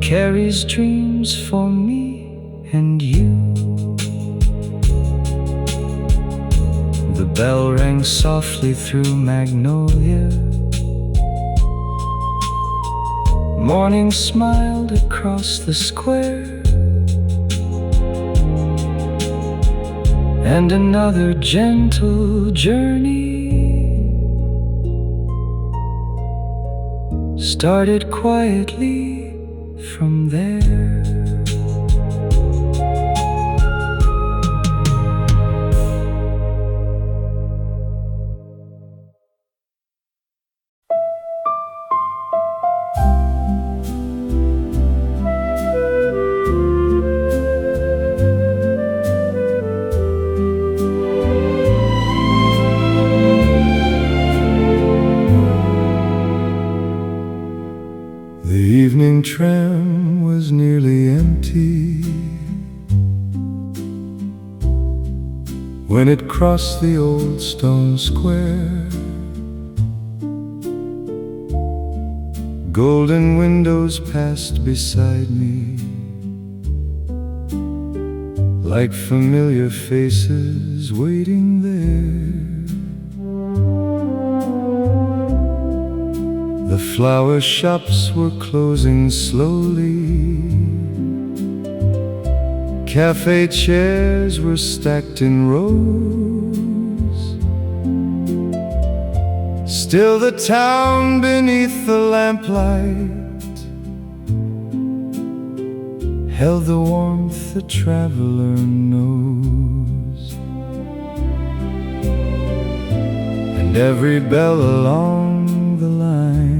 [SPEAKER 1] carries dreams for me and you. The bell rang softly through Magnolia. Morning smiled across the square, and another gentle journey started quietly from there.
[SPEAKER 4] The evening tram was nearly empty when it crossed the old stone square. Golden windows passed beside me like familiar faces waiting there. The flower shops were closing slowly. Cafe chairs were stacked in rows. Still the town beneath the lamplight held the warmth a traveler knows. And every bell along the line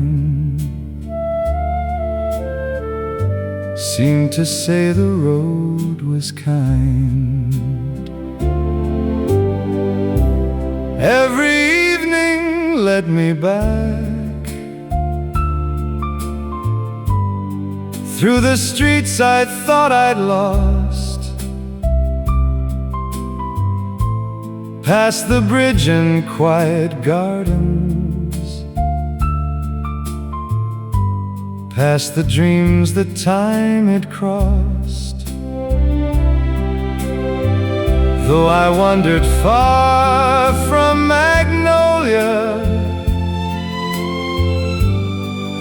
[SPEAKER 4] seemed to say the road was kind. Every evening led me back through the streets I thought I'd lost, past the bridge and quiet gardens, past the dreams that time had crossed. Though I wandered far from Magnolia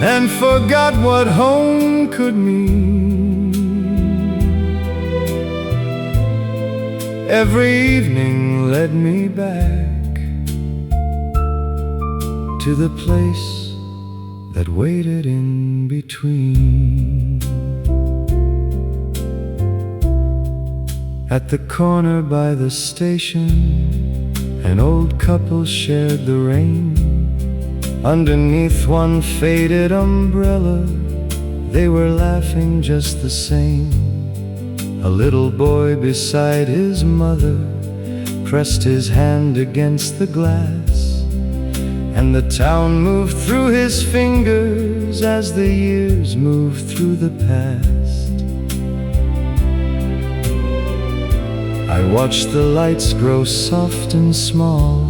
[SPEAKER 4] and forgot what home could mean, every evening led me back to the place that waited in between. At the corner by the station, an old couple shared the rain. Underneath one faded umbrella, they were laughing just the same. A little boy beside his mother pressed his hand against the glass, and the town moved through his fingers as the years moved through the past. I watched the lights grow soft and small,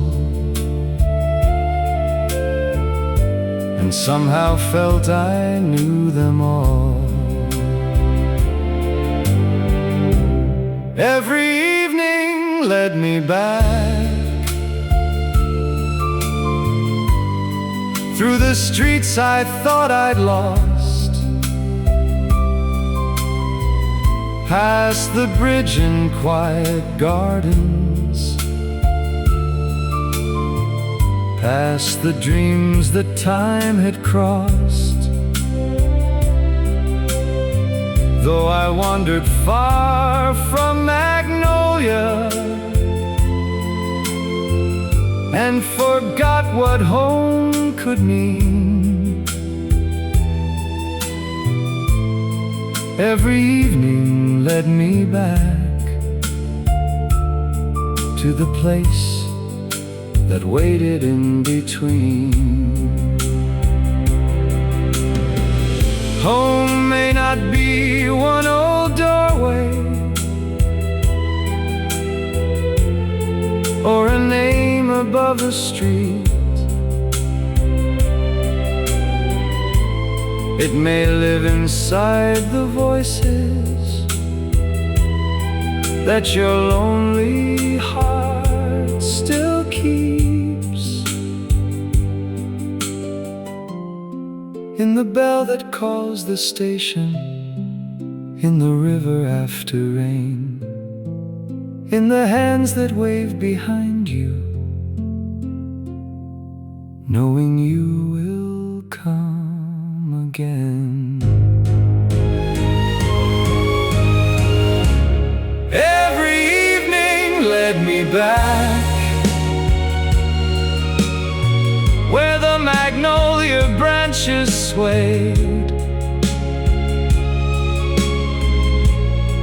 [SPEAKER 4] and somehow felt I knew them all. Every evening led me back through the streets I thought I'd lost, past the bridge and quiet gardens, past the dreams that time had crossed. Though I wandered far from Magnolia and forgot what home could mean, every evening led me back to the place that waited in between. Home may not be one old doorway or a name above a street. It may live inside the voices that your lonely heart still keeps, in the bell that calls the station, in the river after rain, in the hands that wave behind you, knowing you will come again. Every evening led me back where the magnolia branches swayed,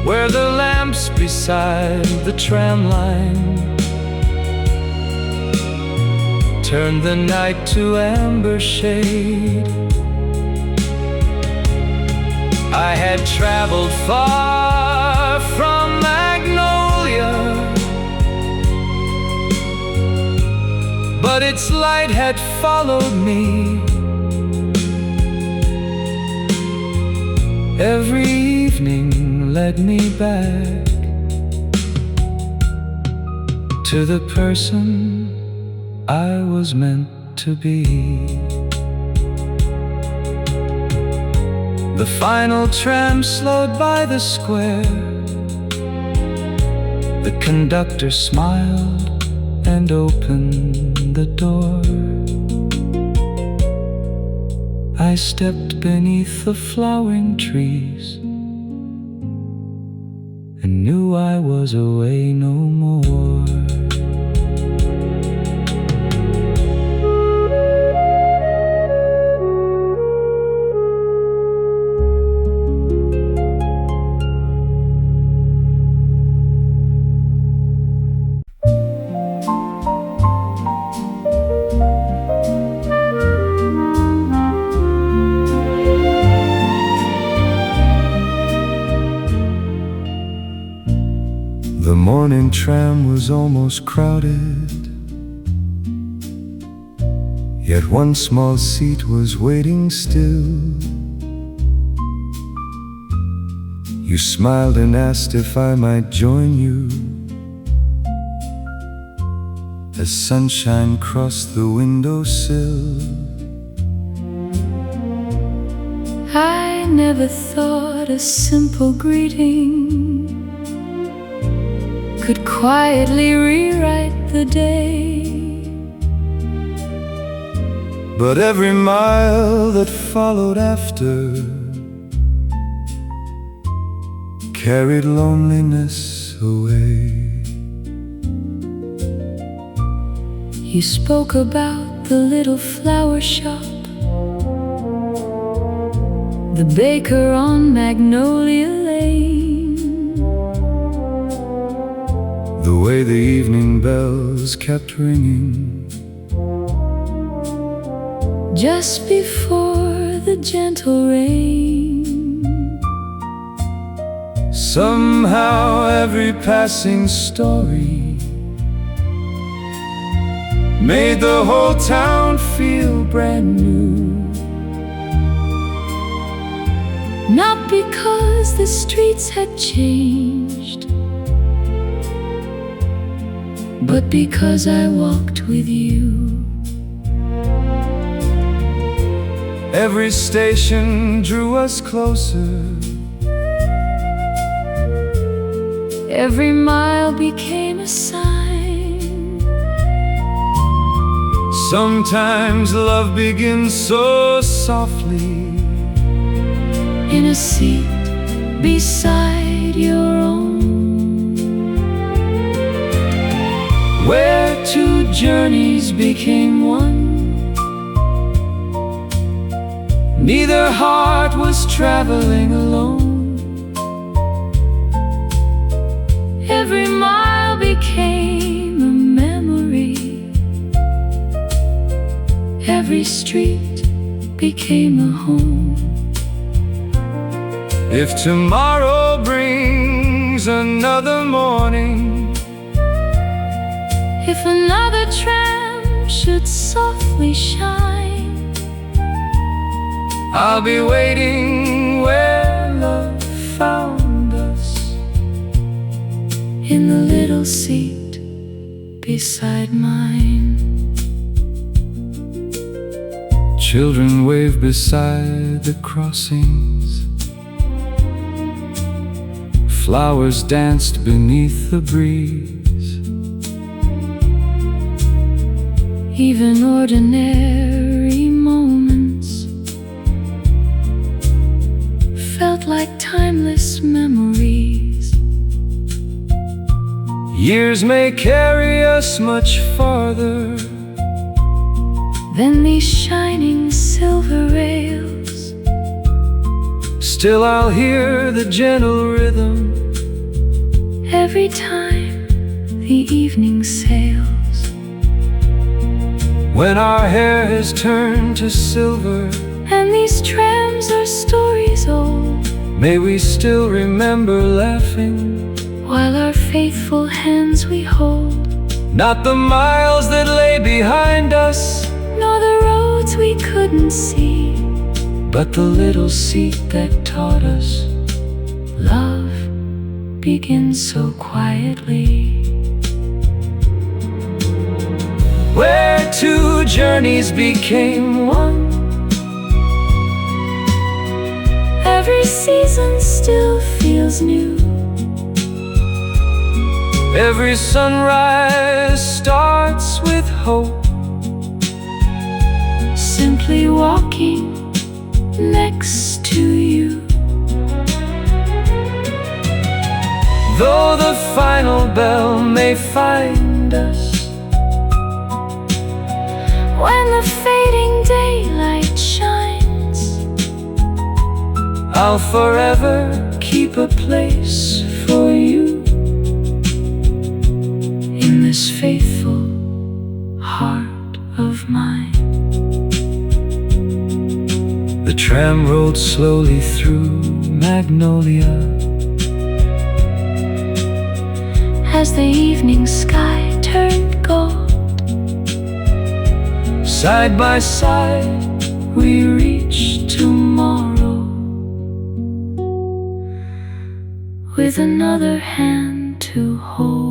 [SPEAKER 4] where the lamps beside the tram line turned the night to amber shade. I had traveled far from Magnolia, but its light had followed me. Every evening led me back to the person I was meant to be. The final tram slowed by the square. The conductor smiled and opened the door. I stepped beneath the flowering trees and knew I was away no more. The morning tram was almost crowded, yet one small seat was waiting still. You smiled and asked if I might join you, as sunshine crossed the windowsill.
[SPEAKER 3] I never thought a simple greeting could quietly rewrite the day.
[SPEAKER 4] But every mile that followed after carried loneliness away.
[SPEAKER 3] You spoke about the little flower shop, the baker on Magnolia Lane,
[SPEAKER 4] the way the evening bells kept ringing
[SPEAKER 3] just before the gentle rain.
[SPEAKER 4] Somehow every passing story made the whole town feel brand new.
[SPEAKER 3] Not because the streets had changed, but because I walked with you.
[SPEAKER 4] Every station drew us closer,
[SPEAKER 3] every mile became a sign.
[SPEAKER 4] Sometimes love begins so softly,
[SPEAKER 3] in a seat beside your own,
[SPEAKER 4] where two journeys became one. Neither heart was traveling alone.
[SPEAKER 3] every mile became a memory, every street became a home.
[SPEAKER 4] If tomorrow brings another morning,
[SPEAKER 3] if another tram should softly shine,
[SPEAKER 4] I'll be waiting where love found us,
[SPEAKER 3] in the little seat beside mine.
[SPEAKER 4] Children wave beside the crossings, flowers danced beneath the breeze.
[SPEAKER 3] Even ordinary moments felt like timeless memories.
[SPEAKER 4] Years may carry us much farther
[SPEAKER 3] than these shining silver rails.
[SPEAKER 4] Still I'll hear the gentle rhythm
[SPEAKER 3] Every time the evening sails,
[SPEAKER 4] when our hair has turned to silver,
[SPEAKER 3] and these trams are stories old.
[SPEAKER 4] may we still remember laughing,
[SPEAKER 3] While our faithful hands we hold,
[SPEAKER 4] not the miles that lay behind us,
[SPEAKER 3] nor the roads we couldn't see,
[SPEAKER 4] but the little seat that taught us
[SPEAKER 3] love begins so quietly.
[SPEAKER 4] where two journeys became one.
[SPEAKER 3] Every season still feels new,
[SPEAKER 4] Every sunrise starts with hope,
[SPEAKER 3] simply walking next to you.
[SPEAKER 4] though the final bell may find us,
[SPEAKER 3] When the fading daylight shines,
[SPEAKER 4] I'll forever keep a place for you
[SPEAKER 3] in this faithful heart of mine.
[SPEAKER 4] The tram rolled slowly through Magnolia,
[SPEAKER 3] as the evening sky turned gold.
[SPEAKER 2] Side by side we reach tomorrow,
[SPEAKER 3] with another hand to hold.